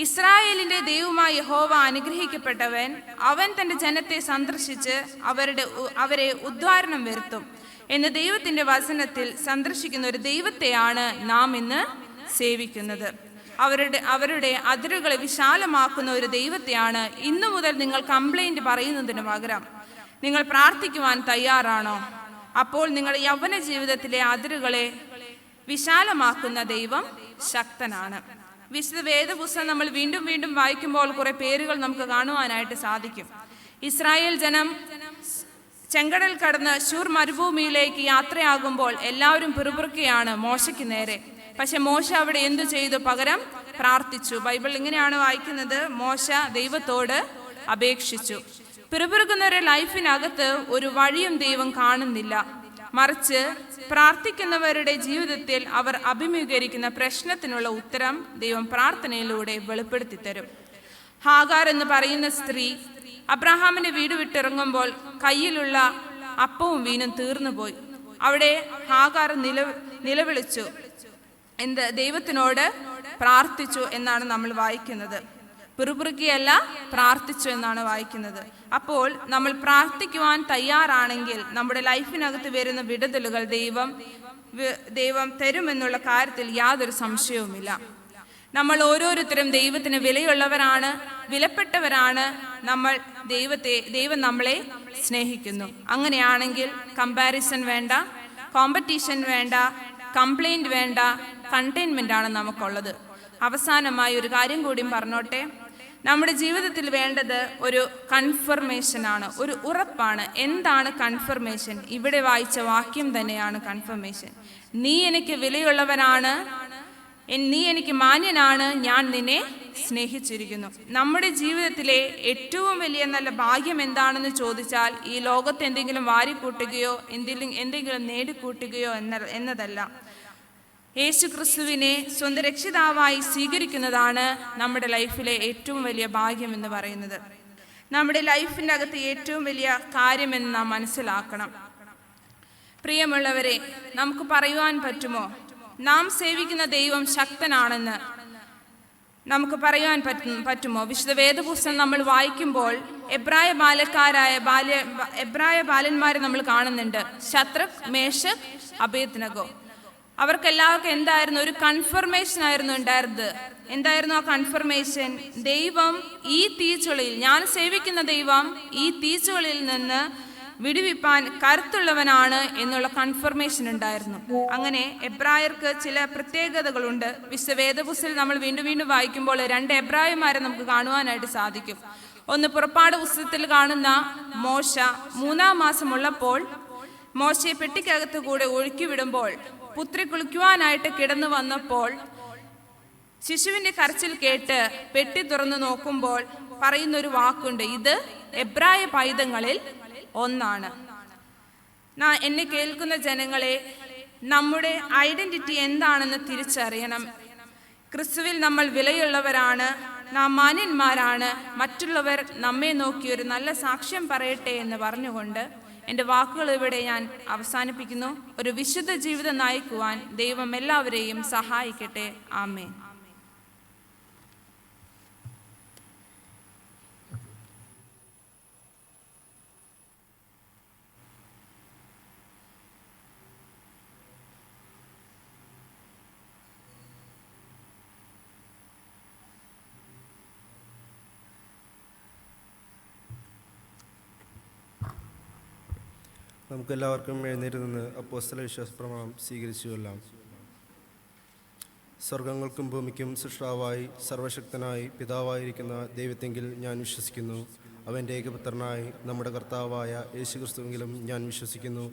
ഇസ്രായേലിന്റെ ദൈവമായ യഹോവ അനുഗ്രഹിക്കപ്പെട്ടവൻ, അവൻ തന്റെ ജനത്തെ സന്ദർശിച്ച് അവരെ ഉദ്ധാരണം വരുത്തും എന്ന് ദൈവത്തിന്റെ വചനത്തിൽ സന്ദർശിക്കുന്ന ഒരു ദൈവത്തെയാണ് നാം ഇന്ന് സേവിക്കുന്നത്. അവരുടെ അതിരുകളെ വിശാലമാക്കുന്ന ഒരു ദൈവത്തെയാണ്. ഇന്നു മുതൽ നിങ്ങൾ കംപ്ലൈന്റ് പറയുന്നതിന് പകരം നിങ്ങൾ പ്രാർത്ഥിക്കുവാൻ തയ്യാറാണോ? അപ്പോൾ നിങ്ങളുടെ യൗവന ജീവിതത്തിലെ അതിരുകളെ വിശാലമാക്കുന്ന ദൈവം ശക്തനാണ്. വിശുദ്ധ വേദപുസ്തകം നമ്മൾ വീണ്ടും വീണ്ടും വായിക്കുമ്പോൾ കുറെ പേരുകൾ നമുക്ക് കാണുവാനായിട്ട് സാധിക്കും. ഇസ്രായേൽ ജനം ചെങ്കടൽ കടന്ന് ശൂർ മരുഭൂമിയിലേക്ക് യാത്രയാകുമ്പോൾ എല്ലാവരും പിറുപിറുക്കുകയാണ് മോശയ്ക്ക് നേരെ. പക്ഷെ മോശ അവിടെ എന്തു ചെയ്തു? പകരം പ്രാർത്ഥിച്ചു. ബൈബിൾ ഇങ്ങനെയാണ് വായിക്കുന്നത്, മോശ ദൈവത്തോട് അപേക്ഷിച്ചു. പിറുപിറുക്കുന്നവരുടെ ലൈഫിനകത്ത് ഒരു വഴിയും ദൈവം കാണുന്നില്ല. മറിച്ച് പ്രാർത്ഥിക്കുന്നവരുടെ ജീവിതത്തിൽ അവർ അഭിമുഖീകരിക്കുന്ന പ്രശ്നത്തിനുള്ള ഉത്തരം ദൈവം പ്രാർത്ഥനയിലൂടെ വെളിപ്പെടുത്തി തരും. ഹാഗാർ എന്ന് പറയുന്ന സ്ത്രീ അബ്രഹാമിന്റെ വീട് വിട്ടിറങ്ങുമ്പോൾ കയ്യിലുള്ള അപ്പവും വീനും തീർന്നുപോയി. അവിടെ ഹാഗാർ നിലവിളിച്ചു, ദൈവത്തിനോട് പ്രാർത്ഥിച്ചു എന്നാണ് നമ്മൾ വായിക്കുന്നത്. പിറുപിറുക്കിയല്ല പ്രാർത്ഥിച്ചു എന്നാണ് വായിക്കുന്നത്. അപ്പോൾ നമ്മൾ പ്രാർത്ഥിക്കുവാൻ തയ്യാറാണെങ്കിൽ നമ്മുടെ ലൈഫിനകത്ത് വരുന്ന വിടുതലുകൾ ദൈവം തരുമെന്നുള്ള കാര്യത്തിൽ യാതൊരു സംശയവുമില്ല. നമ്മൾ ഓരോരുത്തരും ദൈവത്തിന് വിലയുള്ളവരാണ്, വിലപ്പെട്ടവരാണ്. ദൈവം നമ്മളെ സ്നേഹിക്കുന്നു. അങ്ങനെയാണെങ്കിൽ കമ്പാരിസൺ വേണ്ട, കോമ്പറ്റീഷൻ വേണ്ട, കംപ്ലൈൻറ്റ് വേണ്ട, കണ്ടെയ്ൻമെൻ്റ് ആണ് നമുക്കുള്ളത്. അവസാനമായി ഒരു കാര്യം കൂടിയും പറഞ്ഞോട്ടെ. നമ്മുടെ ജീവിതത്തിൽ വേണ്ടത് ഒരു കൺഫർമേഷനാണ്, ഒരു ഉറപ്പാണ്. എന്താണ് കൺഫർമേഷൻ? ഇവിടെ വായിച്ച വാക്യം തന്നെയാണ് കൺഫർമേഷൻ. നീ എനിക്ക് വിലയുള്ളവനാണ്, നീ എനിക്ക് മാന്യനാണ്, ഞാൻ നിന്നെ സ്നേഹിച്ചിരിക്കുന്നു. നമ്മുടെ ജീവിതത്തിലെ ഏറ്റവും വലിയ നല്ല ഭാഗ്യം എന്താണെന്ന് ചോദിച്ചാൽ ഈ ലോകത്ത് എന്തെങ്കിലും വാരിക്കൂട്ടുകയോ എന്തെങ്കിലും നേടിക്കൂട്ടുകയോ എന്നതല്ല. യേശു ക്രിസ്തുവിനെ സ്വന്തം രക്ഷിതാവായി സ്വീകരിക്കുന്നതാണ് നമ്മുടെ ലൈഫിലെ ഏറ്റവും വലിയ ഭാഗ്യം എന്ന് പറയുന്നത്. നമ്മുടെ ലൈഫിൻ്റെ അകത്ത് ഏറ്റവും വലിയ കാര്യമെന്ന് നാം മനസ്സിലാക്കണം. പ്രിയമുള്ളവരെ, നമുക്ക് പറയുവാൻ പറ്റുമോ നാം സേവിക്കുന്ന ദൈവം ശക്തനാണെന്ന്? നമുക്ക് പറയുവാൻ പറ്റുമോ? വിശുദ്ധ വേദപുസ്തകം നമ്മൾ വായിക്കുമ്പോൾ എബ്രായ ബാലന്മാരെ നമ്മൾ കാണുന്നുണ്ട്. Shadrak, Meshach, Abednego. അവർക്കെല്ലാവർക്കും എന്തായിരുന്നു? ഒരു കൺഫർമേഷൻ ആയിരുന്നു ഉണ്ടായിരുന്നത്. എന്തായിരുന്നു ആ കൺഫർമേഷൻ? ദൈവം ഈ തീച്ചുളയിൽ, ഞാൻ സേവിക്കുന്ന ദൈവം ഈ തീച്ചുളയിൽ നിന്ന് വിടുവിപ്പാൻ കരുത്തുള്ളവനാണ് എന്നുള്ള കൺഫർമേഷൻ ഉണ്ടായിരുന്നു. അങ്ങനെ എബ്രായർക്ക് ചില പ്രത്യേകതകളുണ്ട്. വിശുദ്ധ വേദപുസ്തകത്തിൽ നമ്മൾ വീണ്ടും വീണ്ടും വായിക്കുമ്പോൾ 2 എബ്രായന്മാരെ നമുക്ക് കാണുവാനായിട്ട് സാധിക്കും. ഒന്ന് പുറപ്പാട് പുസ്തകത്തിൽ കാണുന്ന മോശ 3-ാം മാസമുള്ളപ്പോൾ മോശയെ പെട്ടിക്കകത്ത് കൂടെ ഒഴുക്കി വിടുമ്പോൾ പുത്രി കുളിക്കുവാനായിട്ട് കിടന്നു വന്നപ്പോൾ ശിശുവിൻ്റെ കരച്ചിൽ കേട്ട് പെട്ടി തുറന്നു നോക്കുമ്പോൾ പറയുന്നൊരു വാക്കുണ്ട്, ഇത് എബ്രായ പൈതങ്ങളിൽ ഒന്നാണ്. എന്നെ കേൾക്കുന്ന ജനങ്ങളെ, നമ്മുടെ ഐഡന്റിറ്റി എന്താണെന്ന് തിരിച്ചറിയണം. ക്രിസ്തുവിൽ നമ്മൾ വിലയുള്ളവരാണ്, നാം മാന്യന്മാരാണ്. മറ്റുള്ളവർ നമ്മെ നോക്കി ഒരു നല്ല സാക്ഷ്യം പറയട്ടെ എന്ന് പറഞ്ഞുകൊണ്ട് എൻ്റെ വാക്കുകൾ ഇവിടെ ഞാൻ അവസാനിപ്പിക്കുന്നു. ഒരു വിശുദ്ധ ജീവിതം നയിക്കുവാൻ ദൈവം എല്ലാവരെയും സഹായിക്കട്ടെ. ആമേൻ. നമുക്കെല്ലാവർക്കും എഴുന്നേറ്റ് നിന്ന് അപ്പോസ്തല വിശ്വാസപ്രമാണം സ്വീകരിച്ചു കൊല്ലാം. സ്വർഗങ്ങൾക്കും ഭൂമിക്കും സൃഷ്ടാവായി സർവശക്തനായി പിതാവായിരിക്കുന്ന ദൈവത്തെങ്കിൽ ഞാൻ വിശ്വസിക്കുന്നു. അവൻ്റെ ഏകപുത്രനായി നമ്മുടെ കർത്താവായ യേശുക്രിസ്തുവെങ്കിലും ഞാൻ വിശ്വസിക്കുന്നു.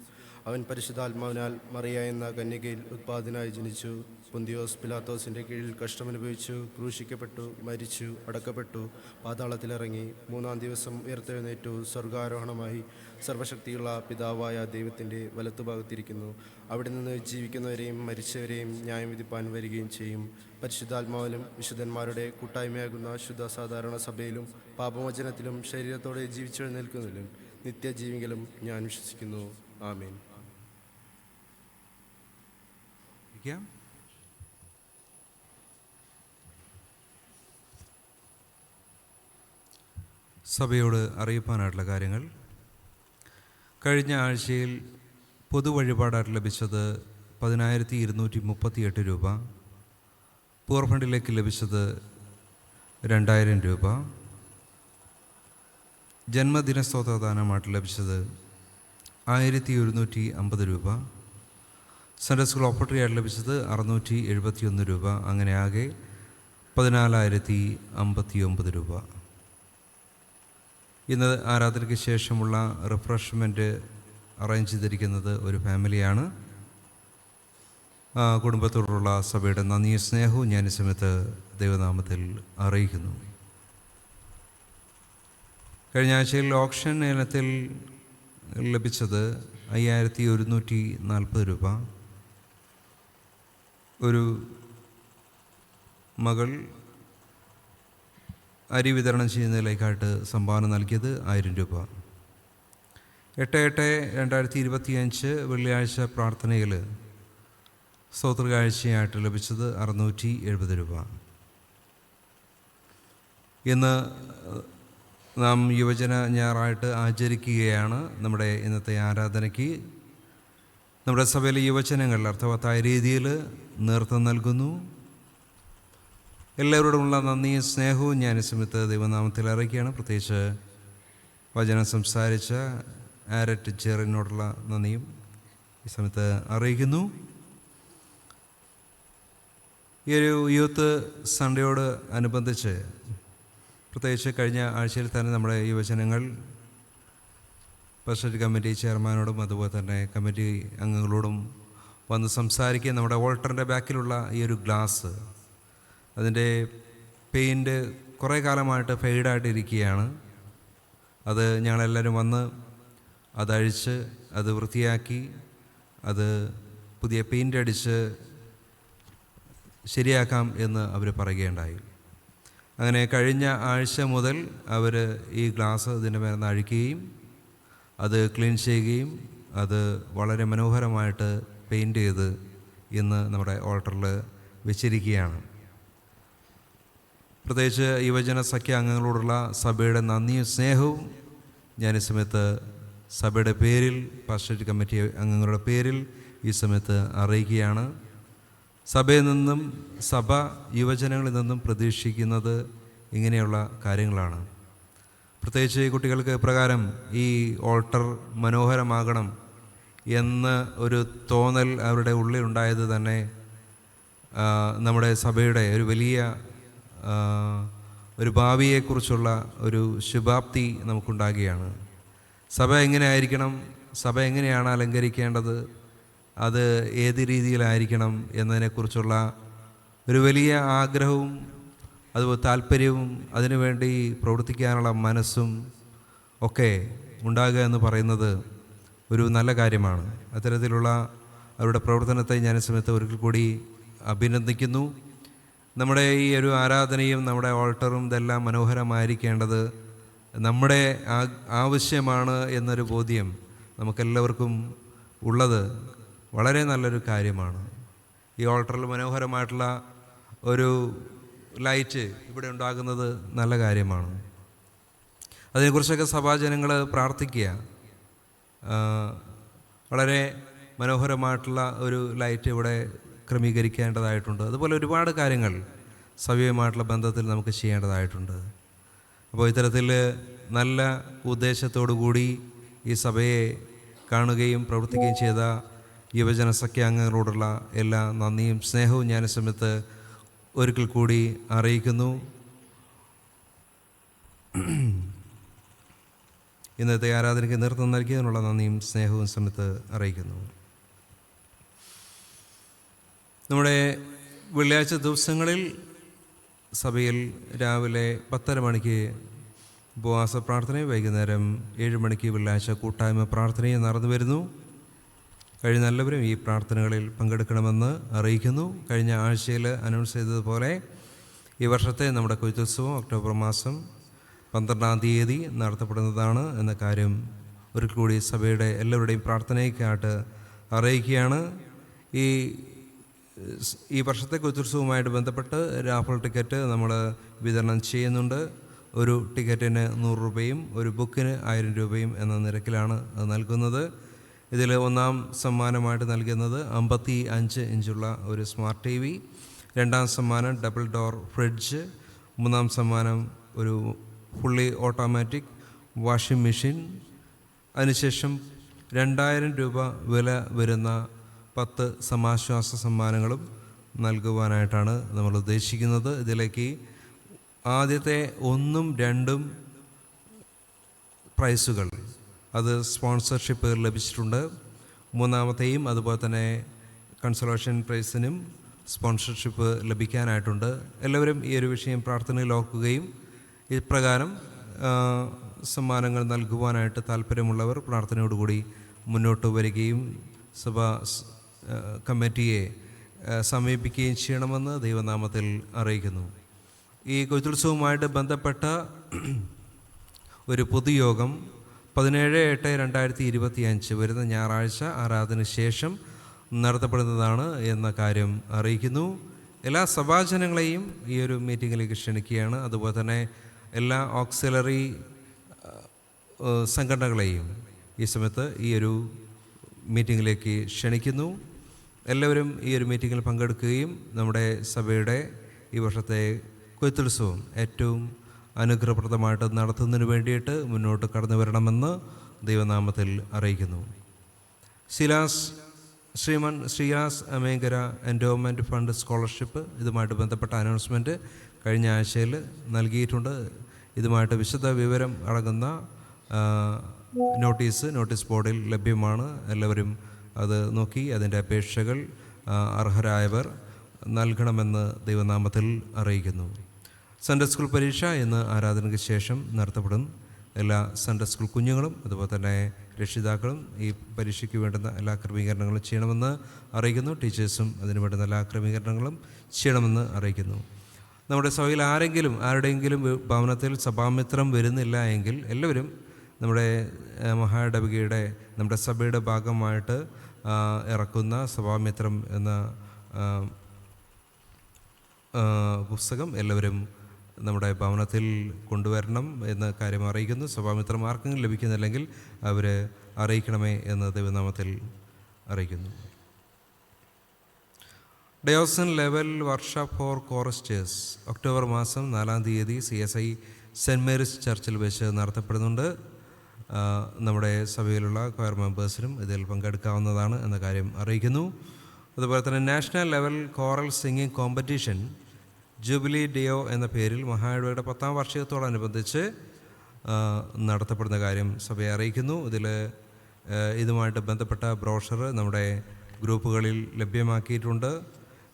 അവൻ പരിശുദ്ധാത്മാവിനാൽ മറിയ എന്ന കന്യകയിൽ ഉത്പാദനായി ജനിച്ചു. പൊന്തിയോസ് പിലാത്തോസിൻ്റെ കീഴിൽ കഷ്ടമനുഭവിച്ചു, ക്രൂശിക്കപ്പെട്ടു, മരിച്ചു, അടക്കപ്പെട്ടു, പാതാളത്തിലിറങ്ങി, 3-ാം ദിവസം ഉയർത്തെഴുന്നേറ്റു, സ്വർഗാരോഹണമായി സർവശക്തിയുള്ള പിതാവായ ദൈവത്തിൻ്റെ വലത്തുഭാഗത്തിരിക്കുന്നു. അവിടെ നിന്ന് ജീവിക്കുന്നവരെയും മരിച്ചവരെയും ന്യായം വിധിപ്പാൻ വരികയും ചെയ്യും. പരിശുദ്ധാത്മാവിലും വിശുദ്ധന്മാരുടെ കൂട്ടായ്മയാകുന്ന ശുദ്ധ സാധാരണ സഭയിലും പാപമോചനത്തിലും ശരീരത്തോടെ ജീവിച്ചെഴുന്നേൽക്കുന്നതിലും നിത്യജീവികളും ഞാൻ വിശ്വസിക്കുന്നു. ആമേൻ. സഭയോട് അറിയിപ്പാനായിട്ടുള്ള കാര്യങ്ങൾ. കഴിഞ്ഞ ആഴ്ചയിൽ പൊതുവഴിപാടായിട്ട് ലഭിച്ചത് 10,238 രൂപ. പൂർ ഫണ്ടിലേക്ക് ലഭിച്ചത് 2,000 രൂപ. ജന്മദിന സ്തോത്രദാനമായിട്ട് ലഭിച്ചത് 1,150 രൂപ. സൺഡേ സ്കൂൾ ഓപ്പർട്ടറി ആയിട്ട് ലഭിച്ചത് 671 രൂപ. അങ്ങനെ ആകെ 14,059 രൂപ. ഇന്ന് ആരാധനയ്ക്ക് ശേഷമുള്ള റിഫ്രഷ്മെൻറ്റ് അറേഞ്ച് ചെയ്തിരിക്കുന്നത് ഒരു ഫാമിലിയാണ്. കുടുംബത്തോടുള്ള സഭയുടെ നന്ദിയും സ്നേഹവും ഞാൻ ഈ സമയത്ത് ദൈവനാമത്തിൽ അറിയിക്കുന്നു. കഴിഞ്ഞ ആഴ്ചയിൽ ഓപ്ഷൻ ഇനത്തിൽ ലഭിച്ചത് 5,140 രൂപ. ഒരു മകൾ അരി വിതരണം ചെയ്യുന്നതിലേക്കായിട്ട് സംഭാവന നൽകിയത് 1,000 രൂപ. 8/8/2025 വെള്ളിയാഴ്ച പ്രാർത്ഥനയിൽ സ്തോത്രകാഴ്ചയായിട്ട് ലഭിച്ചത് 670 രൂപ. ഇന്ന് നാം യുവജന ഞായറായിട്ട് ആചരിക്കുകയാണ്. നമ്മുടെ ഇന്നത്തെ ആരാധനയ്ക്ക് നമ്മുടെ സഭയിലെ യുവജനങ്ങൾ അർത്ഥവത്തായ രീതിയിൽ നേതൃത്വം നൽകുന്നു. എല്ലാവരോടുമുള്ള നന്ദിയും സ്നേഹവും ഞാൻ ഈ സമയത്ത് ദൈവനാമത്തിൽ അറിയിക്കുകയാണ്. പ്രത്യേകിച്ച് വചനം സംസാരിച്ച ആരറ്റ് ജെറിനോടുള്ള നന്ദിയും ഈ സമയത്ത് അറിയിക്കുന്നു. ഈ ഒരു യൂത്ത് സൺഡേയോട് അനുബന്ധിച്ച് പ്രത്യേകിച്ച് കഴിഞ്ഞ ആഴ്ചയിൽ തന്നെ നമ്മുടെ യുവജനങ്ങൾ പരിഷത്ത് കമ്മിറ്റി ചെയർമാനോടും അതുപോലെ തന്നെ കമ്മിറ്റി അംഗങ്ങളോടും വന്ന് സംസാരിക്കുക. നമ്മുടെ ഓൾട്ടറിൻ്റെ ബാക്കിലുള്ള ഈ ഒരു ഗ്ലാസ്, അതിൻ്റെ പെയിൻറ്റ് കുറേ കാലമായിട്ട് ഫെയ്ഡായിട്ടിരിക്കുകയാണ്. അത് ഞങ്ങളെല്ലാവരും വന്ന് അതഴിച്ച് അത് വൃത്തിയാക്കി അത് പുതിയ പെയിൻ്റ് അടിച്ച് ശരിയാക്കാം എന്ന് അവർ പറയുകയുണ്ടായി. അങ്ങനെ കഴിഞ്ഞ ആഴ്ച മുതൽ അവർ ഈ ഗ്ലാസ് ഇതിൻ്റെ മേലെ അഴിക്കുകയും അത് ക്ലീൻ ചെയ്യുകയും അത് വളരെ മനോഹരമായിട്ട് പെയിൻറ്റ് ചെയ്ത് ഇന്ന് നമ്മുടെ ഓൾട്ടറിൽ വെച്ചിരിക്കുകയാണ്. പ്രത്യേകിച്ച് യുവജന സഖ്യ അംഗങ്ങളോടുള്ള സഭയുടെ നന്ദിയും സ്നേഹവും ഞാൻ ഈ സമയത്ത് സഭയുടെ പേരിൽ, പാസ്റ്ററേറ്റ് കമ്മിറ്റി അംഗങ്ങളുടെ പേരിൽ ഈ സമയത്ത് അറിയിക്കുകയാണ്. സഭയിൽ നിന്നും, സഭ യുവജനങ്ങളിൽ നിന്നും പ്രതീക്ഷിക്കുന്നത് ഇങ്ങനെയുള്ള കാര്യങ്ങളാണ്. പ്രത്യേകിച്ച് ഈ കുട്ടികൾക്ക് പ്രകാരം ഈ ഓൾട്ടർ മനോഹരമാകണം എന്ന് ഒരു തോന്നൽ അവരുടെ ഉള്ളിലുണ്ടായത് തന്നെ നമ്മുടെ സഭയുടെ ഒരു വലിയ ഒരു ഭാവിയെക്കുറിച്ചുള്ള ഒരു ശുഭാപ്തി നമുക്കുണ്ടാകുകയാണ്. സഭ എങ്ങനെ ആയിരിക്കണം, സഭ എങ്ങനെയാണ് അലങ്കരിക്കേണ്ടത്, അത് ഏത് രീതിയിലായിരിക്കണം എന്നതിനെക്കുറിച്ചുള്ള ഒരു വലിയ ആഗ്രഹവും അതുപോലെ താല്പര്യവും അതിനുവേണ്ടി പ്രവർത്തിക്കാനുള്ള മനസ്സും ഒക്കെ ഉണ്ടാകുക എന്ന് പറയുന്നത് ഒരു നല്ല കാര്യമാണ്. അത്തരത്തിലുള്ള അവരുടെ പ്രവർത്തനത്തെ ഞാൻ ഈ സമയത്ത് ഒരിക്കൽ കൂടി അഭിനന്ദിക്കുന്നു. നമ്മുടെ ഈ ഒരു ആരാധനയും നമ്മുടെ ഓൾട്ടറും ഇതെല്ലാം മനോഹരമായിരിക്കേണ്ടത് നമ്മുടെ ആവശ്യമാണ് എന്നൊരു ബോധ്യം നമുക്കെല്ലാവർക്കും ഉള്ളത് വളരെ നല്ലൊരു കാര്യമാണ്. ഈ ഓൾട്ടറിൽ മനോഹരമായിട്ടുള്ള ഒരു ലൈറ്റ് ഇവിടെ ഉണ്ടാകുന്നത് നല്ല കാര്യമാണ്. അതിനെക്കുറിച്ചൊക്കെ സഭാജനങ്ങൾ പ്രാർത്ഥിക്കുക. വളരെ മനോഹരമായിട്ടുള്ള ഒരു ലൈറ്റ് ഇവിടെ ക്രമീകരിക്കേണ്ടതായിട്ടുണ്ട്. അതുപോലെ ഒരുപാട് കാര്യങ്ങൾ സഭയുമായിട്ടുള്ള ബന്ധത്തിൽ നമുക്ക് ചെയ്യേണ്ടതായിട്ടുണ്ട്. അപ്പോൾ ഇത്തരത്തിൽ നല്ല ഉദ്ദേശത്തോടു കൂടി ഈ സഭയെ കാണുകയും പ്രവർത്തിക്കുകയും ചെയ്ത യുവജന സഖ്യ അംഗങ്ങളോടുള്ള എല്ലാ നന്ദിയും സ്നേഹവും ഞാൻ ഈ സമയത്ത് ഒരിക്കൽ കൂടി അറിയിക്കുന്നു. ഇന്നത്തെ ആരാധനയ്ക്ക് നേതൃത്വം നൽകിയതിനുള്ള നന്ദിയും സ്നേഹവും സമയത്ത് അറിയിക്കുന്നു. നമ്മുടെ വെള്ളിയാഴ്ച ദിവസങ്ങളിൽ സഭയിൽ രാവിലെ 10:30 മണിക്ക് ഉപവാസ പ്രാർത്ഥനയും വൈകുന്നേരം 7 മണിക്ക് വെള്ളിയാഴ്ച കൂട്ടായ്മ പ്രാർത്ഥനയും നടന്നു വരുന്നു. കഴിഞ്ഞ എല്ലാവരും ഈ പ്രാർത്ഥനകളിൽ പങ്കെടുക്കണമെന്ന് അറിയിക്കുന്നു. കഴിഞ്ഞ ആഴ്ചയിൽ അനൗൺസ് ചെയ്തതുപോലെ ഈ വർഷത്തെ നമ്മുടെ കൊയ്ത്തുത്സവം ഒക്ടോബർ മാസം 12-ാം തീയതി നടത്തപ്പെടുന്നതാണ് എന്ന കാര്യം ഒരിക്കൽ കൂടി സഭയുടെ എല്ലാവരുടെയും പ്രാർത്ഥനയ്ക്കായിട്ട് അറിയിക്കുകയാണ്. ഈ വർഷത്തെ കൊയ്ത്തുത്സവവുമായിട്ട് ബന്ധപ്പെട്ട് രാഫൽ ടിക്കറ്റ് നമ്മൾ വിതരണം ചെയ്യുന്നുണ്ട്. ഒരു ടിക്കറ്റിന് 100 രൂപയും ഒരു ബുക്കിന് 1000 രൂപയും എന്ന നിരക്കിലാണ് അത് നൽകുന്നത്. ഇതിൽ ഒന്നാം സമ്മാനമായിട്ട് നൽകുന്നത് 55 ഇഞ്ചുള്ള ഒരു സ്മാർട്ട് TV, രണ്ടാം സമ്മാനം ഡബിൾ ഡോർ ഫ്രിഡ്ജ്, മൂന്നാം സമ്മാനം ഒരു ഫുള്ളി ഓട്ടോമാറ്റിക് വാഷിംഗ് മെഷീൻ, അതിനുശേഷം 2000 രൂപ വില വരുന്ന 10 സമാശ്വാസ സമ്മാനങ്ങളും നൽകുവാനായിട്ടാണ് നമ്മൾ ഉദ്ദേശിക്കുന്നത്. ഇതിലേക്ക് ആദ്യത്തെ 1ഉം 2ഉം പ്രൈസുകൾ അത് സ്പോൺസർഷിപ്പ് ലഭിച്ചിട്ടുണ്ട്. മൂന്നാമത്തെയും അതുപോലെ തന്നെ കൺസോളേഷൻ പ്രൈസിനും സ്പോൺസർഷിപ്പ് ലഭിക്കാനായിട്ടുണ്ട്. എല്ലാവരും ഈ ഒരു വിഷയം പ്രാർത്ഥനയിൽ ഓർക്കുകയും ഇപ്രകാരം സമ്മാനങ്ങൾ നൽകുവാനായിട്ട് താല്പര്യമുള്ളവർ പ്രാർത്ഥനയോടുകൂടി മുന്നോട്ട് വരികയും സഭാ കമ്മിറ്റിയെ സമീപിക്കുകയും ചെയ്യണമെന്ന് ദൈവനാമത്തിൽ അറിയിക്കുന്നു. ഈ കൊയ്ത്തുത്സവവുമായിട്ട് ബന്ധപ്പെട്ട ഒരു പൊതുയോഗം 17/8/2025 വരുന്ന ഞായറാഴ്ച ആരാധന ശേഷം നടത്തപ്പെടുന്നതാണ് എന്ന കാര്യം അറിയിക്കുന്നു. എല്ലാ സഭാജനങ്ങളെയും ഈ ഒരു മീറ്റിങ്ങിലേക്ക് ക്ഷണിക്കുകയാണ്. അതുപോലെ തന്നെ എല്ലാ ഓക്സിലറി സംഘടനകളെയും ഈ സമയത്ത് ഈ ഒരു മീറ്റിങ്ങിലേക്ക് ക്ഷണിക്കുന്നു. എല്ലാവരും ഈ ഒരു മീറ്റിങ്ങിൽ പങ്കെടുക്കുകയും നമ്മുടെ സഭയുടെ ഈ വർഷത്തെ കൊയ്ത്തുത്സവം ഏറ്റവും അനുഗ്രഹപ്രദമായിട്ട് നടത്തുന്നതിന് വേണ്ടിയിട്ട് മുന്നോട്ട് കടന്നു വരണമെന്ന് ദൈവനാമത്തിൽ അറിയിക്കുന്നു. ശ്രീമാൻ ശ്രീയാസ് അമേങ്കര എൻഡോമെൻറ്റ് ഫണ്ട് സ്കോളർഷിപ്പ് ഇതുമായിട്ട് ബന്ധപ്പെട്ട അനൗൺസ്മെൻറ്റ് കഴിഞ്ഞ ആഴ്ചയിൽ നൽകിയിട്ടുണ്ട്. ഇതുമായിട്ട് വിശദ വിവരം അടങ്ങുന്ന നോട്ടീസ് ബോർഡിൽ ലഭ്യമാണ്. എല്ലാവരും അത് നോക്കി അതിൻ്റെ അപേക്ഷകൾ അർഹരായവർ നൽകണമെന്ന് ദൈവനാമത്തിൽ അറിയിക്കുന്നു. സൺഡേ സ്കൂൾ പരീക്ഷ ഇന്ന് ആരാധനയ്ക്ക് ശേഷം നടത്തപ്പെടും. എല്ലാ സൺഡേ സ്കൂൾ കുഞ്ഞുങ്ങളും അതുപോലെ തന്നെ രക്ഷിതാക്കളും ഈ പരീക്ഷയ്ക്ക് വേണ്ടുന്ന എല്ലാ ക്രമീകരണങ്ങളും ചെയ്യണമെന്ന് അറിയിക്കുന്നു. ടീച്ചേഴ്സും അതിന് വേണ്ടുന്ന എല്ലാ ക്രമീകരണങ്ങളും ചെയ്യണമെന്ന് അറിയിക്കുന്നു. നമ്മുടെ സഭയിൽ ആരുടെയെങ്കിലും ഭവനത്തിൽ സഭാമിത്രം വരുന്നില്ല എങ്കിൽ എല്ലാവരും നമ്മുടെ മഹാഇടവകയുടെ നമ്മുടെ സഭയുടെ ഭാഗമായിട്ട് ഇറക്കുന്ന സഭാമിത്രം എന്ന പുസ്തകം എല്ലാവരും നമ്മുടെ ഭവനത്തിൽ കൊണ്ടുവരണം എന്ന കാര്യം അറിയിക്കുന്നു. സഭാമിത്രം ആർക്കെങ്കിലും ലഭിക്കുന്നില്ലെങ്കിൽ അവർ അറിയിക്കണമേ എന്ന് ദൈവനാമത്തിൽ അറിയിക്കുന്നു. ഡയോസൻ ലെവൽ വർക്ക്ഷോപ്പ് ഫോർ കോറസ്റ്റേഴ്സ് ഒക്ടോബർ മാസം 4-ാം തീയതി CSI സെൻറ്റ് മേരീസ് ചർച്ചിൽ വെച്ച് നടത്തപ്പെടുന്നുണ്ട്. നമ്മുടെ സഭയിലുള്ള കൊയർ മെമ്പേഴ്സിനും ഇതിൽ പങ്കെടുക്കാവുന്നതാണ് എന്ന കാര്യം അറിയിക്കുന്നു. അതുപോലെ തന്നെ national level choral singing competition jubilee Deo എന്ന പേരിൽ മഹാഇടവകയുടെ 10ാം വാർഷികത്തോടനുബന്ധിച്ച് നടത്തപ്പെടുന്ന കാര്യം സഭയെ അറിയിക്കുന്നു. ഇതുമായിട്ട് ബന്ധപ്പെട്ട ബ്രോഷർ നമ്മുടെ ഗ്രൂപ്പുകളിൽ ലഭ്യമാക്കിയിട്ടുണ്ട്.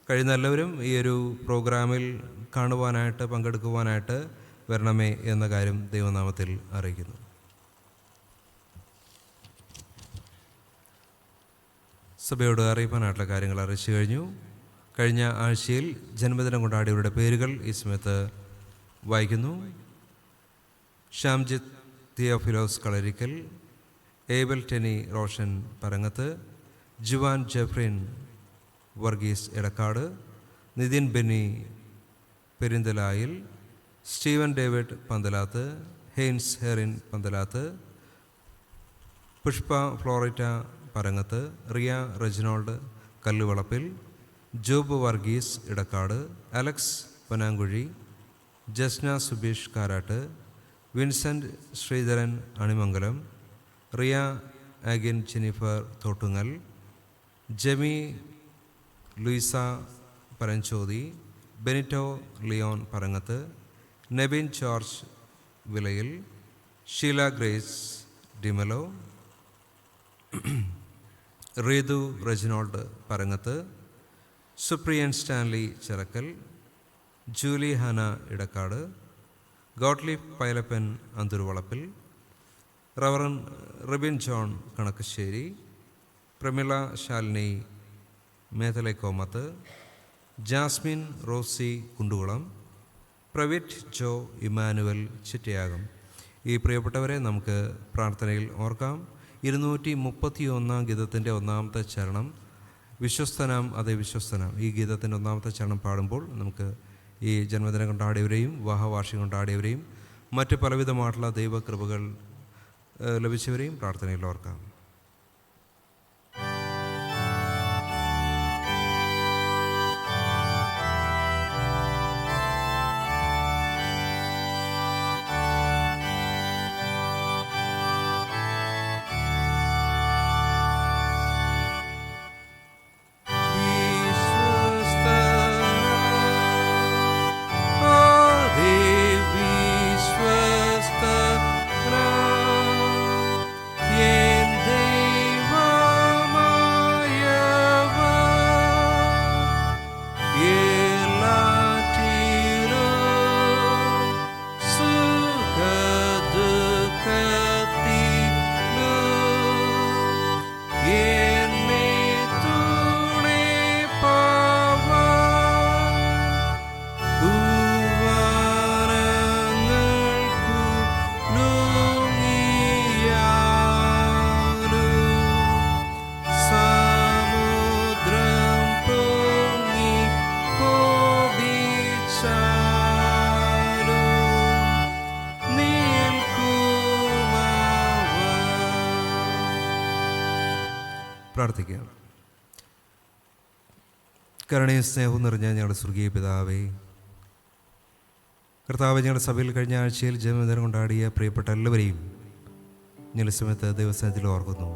കഴിയുന്ന എല്ലാവരും ഈ ഒരു പ്രോഗ്രാമിൽ കാണുവാനായിട്ട് പങ്കെടുക്കുവാനായിട്ട് വരണമേ എന്ന കാര്യം ദൈവനാമത്തിൽ അറിയിക്കുന്നു. സഭയോട് അറിയിക്കാനായിട്ടുള്ള കാര്യങ്ങൾ അറിയിച്ചു കഴിഞ്ഞു. കഴിഞ്ഞ ആഴ്ചയിൽ ജന്മദിനം കൊണ്ടാടിയവരുടെ പേരുകൾ ഈ സമയത്ത് വായിക്കുന്നു. Shyamjith Theophilos Kalarickal, Abel Teny Roshan Parangath, Juan Jefrin Varghese Edakkad, Nithin Benny Perinthalayil, Steven David Panthalath, Heinz Herin Panthalath, Pushpa Florita Parangath, Riya Reginald Kalluvalappil, Job Varghese Edakkad, Alex Panankuzhi, Jasna Subeesh Karat, Vincent Sreedharan Animangalam, Riya Agin Jennifer Thottungal, Jemi Luisa Paranjothi, Benito Leon Parangath, Nebin George Vilayil, Sheela Grace D'Mello, Reethu Reginald Parangath, Supriyan Stanley Chirakkal, Julie Hana Edakkad, Gottlieb Pailappan Anthuruvalappil, reverend Ribin John Kanakkassery, Pramila Shalini Methalaikomath, Jasmine Rosy Kundukulam, Pravit Jo Emmanuel Chittayakam. ഈ പ്രിയപ്പെട്ടവരെ നമുക്ക് പ്രാർത്ഥനയിൽ ഓർക്കാം. 231 ഗീതത്തിൻ്റെ 1-ാമത്തെ ചരണം വിശ്വസ്തനാം അതേ വിശ്വസ്തനാം. ഈ ഗീതത്തിൻ്റെ 1-ാമത്തെ ചരണം പാടുമ്പോൾ നമുക്ക് ഈ ജന്മദിനം കൊണ്ടാടിയവരെയും വിവാഹവാർഷികം കൊണ്ടാടിയവരെയും മറ്റ് പലവിധമായിട്ടുള്ള ദൈവകൃപകൾ ലഭിച്ചവരെയും പ്രാർത്ഥനയിൽ ഓർക്കാം. And പ്രാർത്ഥിക്കാം. കരുണയും സ്നേഹവും നിറഞ്ഞ ഞങ്ങളുടെ സ്വർഗീയ പിതാവേ, കർത്താവ്, ഞങ്ങളുടെ സഭയിൽ കഴിഞ്ഞ ആഴ്ചയിൽ ജന്മദിനം കൊണ്ടാടിയ പ്രിയപ്പെട്ട എല്ലാവരെയും ഞങ്ങളുടെ സമയത്ത് ദൈവസ്ഥാനത്തിൽ ഓർക്കുന്നു.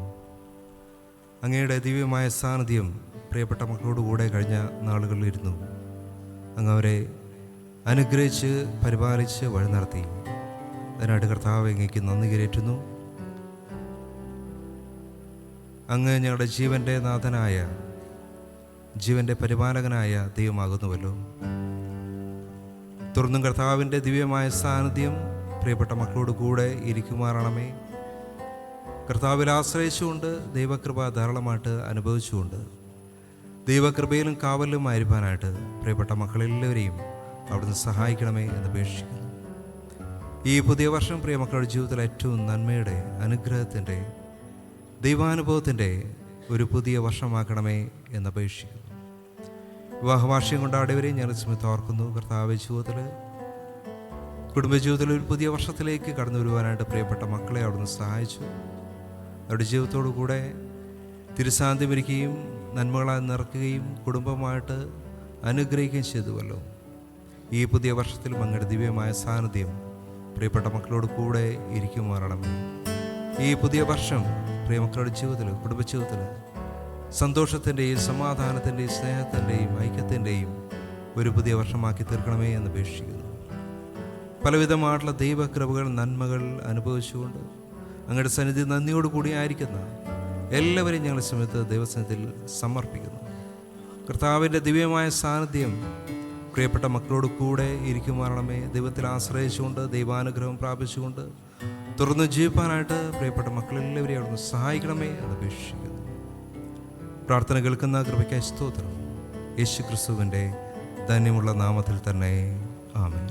അങ്ങയുടെ ദിവ്യമായ സാന്നിധ്യം പ്രിയപ്പെട്ട മക്കളോടുകൂടെ കഴിഞ്ഞ നാളുകളിലിരുന്നു. അങ്ങ് അവരെ അനുഗ്രഹിച്ച് പരിപാലിച്ച് വഴി നടത്തി. അതിനായിട്ട് കർത്താവ് അങ്ങേക്ക് നന്ദി കരേറ്റുന്നു. അങ്ങ് ഞങ്ങളുടെ ജീവൻ്റെ നാഥനായ, ജീവൻ്റെ പരിപാലകനായ ദൈവമാകുന്നുവല്ലോ. തുറന്നും കർത്താവിൻ്റെ ദിവ്യമായ സാന്നിധ്യം പ്രിയപ്പെട്ട മക്കളോട് കൂടെ ഇരിക്കുമാറാണമേ. കർത്താവിൽ ആശ്രയിച്ചുകൊണ്ട് ദൈവകൃപ ധാരാളമായിട്ട് അനുഭവിച്ചുകൊണ്ട് ദൈവകൃപയിലും കാവലിലും ആയിരിക്കാനായിട്ട് പ്രിയപ്പെട്ട മക്കളെല്ലാവരെയും അവിടുന്ന് സഹായിക്കണമേ എന്ന് അപേക്ഷിക്കുന്നു. ഈ പുതിയ വർഷം പ്രിയ മക്കളുടെ ജീവിതത്തിൽ ഏറ്റവും നന്മയുടെ, അനുഗ്രഹത്തിൻ്റെ, ദൈവാനുഭവത്തിൻ്റെ ഒരു പുതിയ വർഷമാക്കണമേ എന്ന് അപേക്ഷിക്കുന്നു. വിവാഹവാർഷികം കൊണ്ടാടിയവരെയും ഞാൻ സമയത്ത് ഓർക്കുന്നു. കർത്താവ് ജീവിതത്തിൽ, കുടുംബജീവിതത്തിൽ ഒരു പുതിയ വർഷത്തിലേക്ക് കടന്നു വരുവാനായിട്ട് പ്രിയപ്പെട്ട മക്കളെ അവിടുന്ന് സഹായിച്ചു. അവരുടെ ജീവിതത്തോടു കൂടെ തിരുസാന്ത്യമൊരുക്കുകയും നന്മകളാൽ നിറയ്ക്കുകയും കുടുംബമായിട്ട് അനുഗ്രഹിക്കുകയും ചെയ്തുവല്ലോ. ഈ പുതിയ വർഷത്തിലും അങ്ങയുടെ ദിവ്യമായ സാന്നിധ്യം പ്രിയപ്പെട്ട മക്കളോട് കൂടെ ഇരിക്കുമാറണമേ. ഈ പുതിയ വർഷം പ്രിയമക്കളുടെ ജീവിതത്തിൽ, കുടുംബജീവിതത്തിൽ സന്തോഷത്തിൻ്റെയും സമാധാനത്തിൻ്റെയും സ്നേഹത്തിൻ്റെയും ഐക്യത്തിൻ്റെയും ഒരു പുതിയ വർഷമാക്കി തീർക്കണമേ എന്ന് അപേക്ഷിക്കുന്നു. പലവിധമായിട്ടുള്ള ദൈവകൃപകൾ, നന്മകൾ അനുഭവിച്ചുകൊണ്ട് അങ്ങയുടെ സന്നിധി നന്ദിയോടുകൂടി ആയിരിക്കുന്ന എല്ലാവരെയും ഞങ്ങളുടെ സമയത്ത് ദൈവസന്നിധിയിൽ സമർപ്പിക്കുന്നു. കർത്താവിൻ്റെ ദിവ്യമായ സാന്നിധ്യം പ്രിയപ്പെട്ട മക്കളോട് കൂടെ ഇരിക്കുമാറണമേ. ദൈവത്തിൽ ആശ്രയിച്ചുകൊണ്ട് ദൈവാനുഗ്രഹം പ്രാപിച്ചുകൊണ്ട് തുറന്ന് ജീവിക്കാനായിട്ട് പ്രിയപ്പെട്ട മക്കളെല്ലാവരെയും അവിടുന്ന് സഹായിക്കണമേ എന്ന് അപേക്ഷിക്കുന്നു. പ്രാർത്ഥന കേൾക്കുന്ന കൃപയ്ക്കായി സ്തോത്രം. യേശു ക്രിസ്തുവിൻ്റെ ധന്യമുള്ള നാമത്തിൽ തന്നെ ആമേൻ.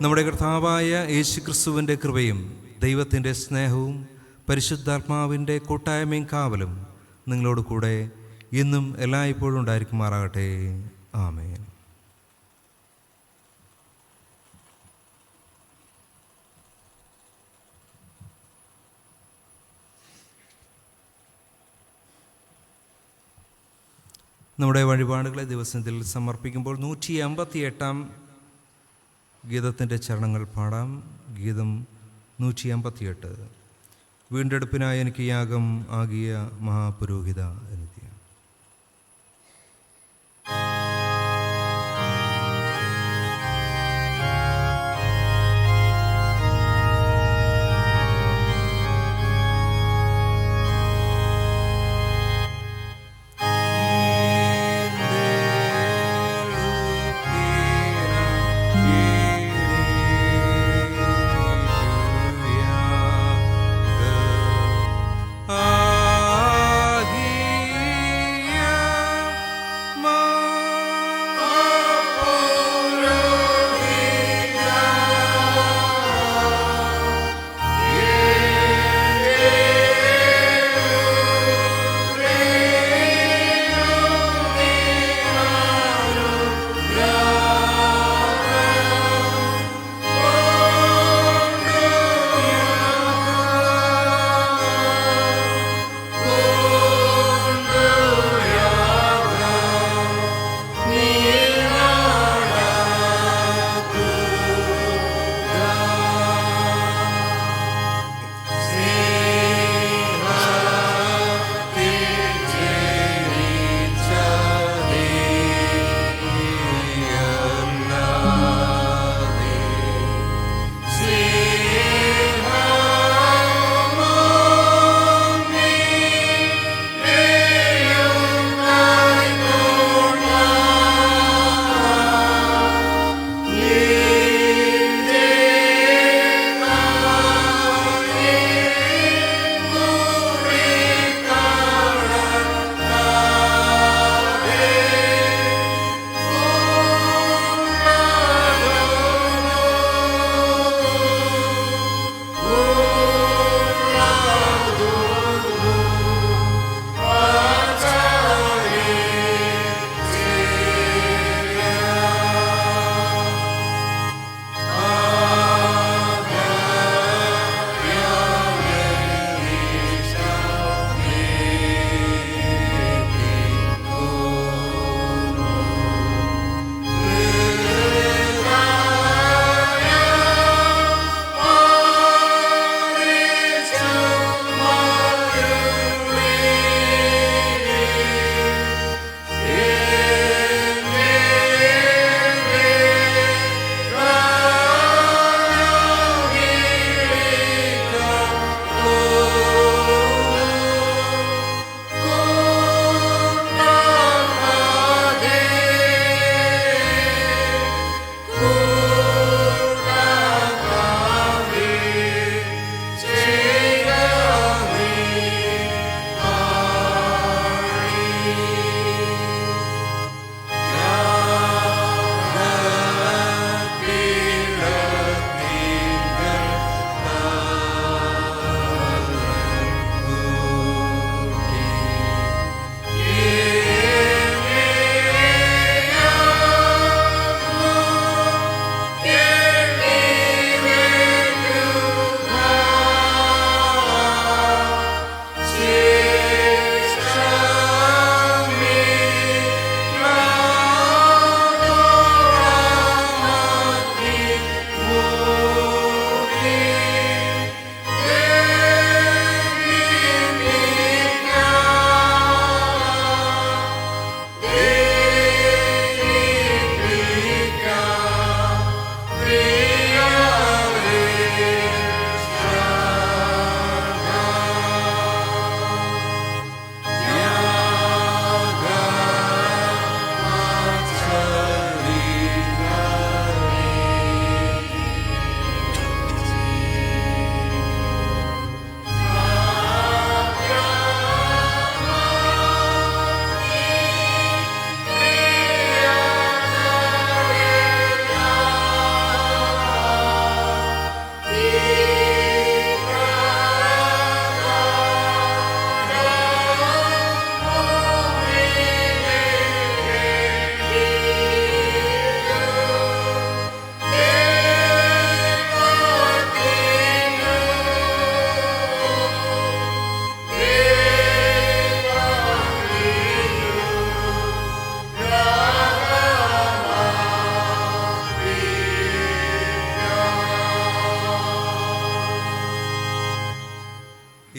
നമ്മുടെ കർത്താവായ യേശു ക്രിസ്തുവിൻ്റെ കൃപയും ദൈവത്തിൻ്റെ സ്നേഹവും പരിശുദ്ധാത്മാവിൻ്റെ കൂട്ടായ്മയും കാവലും നിങ്ങളോട് കൂടെ ഇന്നും എല്ലായ്പ്പോഴും ഉണ്ടായിരിക്കുമാറാകട്ടെ. ആമേൻ. നമ്മുടെ വഴിപാടുകളെ ദിവസത്തിൽ സമർപ്പിക്കുമ്പോൾ 158 ഗീതത്തിൻ്റെ ചരണങ്ങൾ പാടാം. ഗീതം 158. വീണ്ടെടുപ്പിനായി എനിക്ക് യാഗം ആകിയ മഹാപുരോഹിത എന്നിത്യം. Agia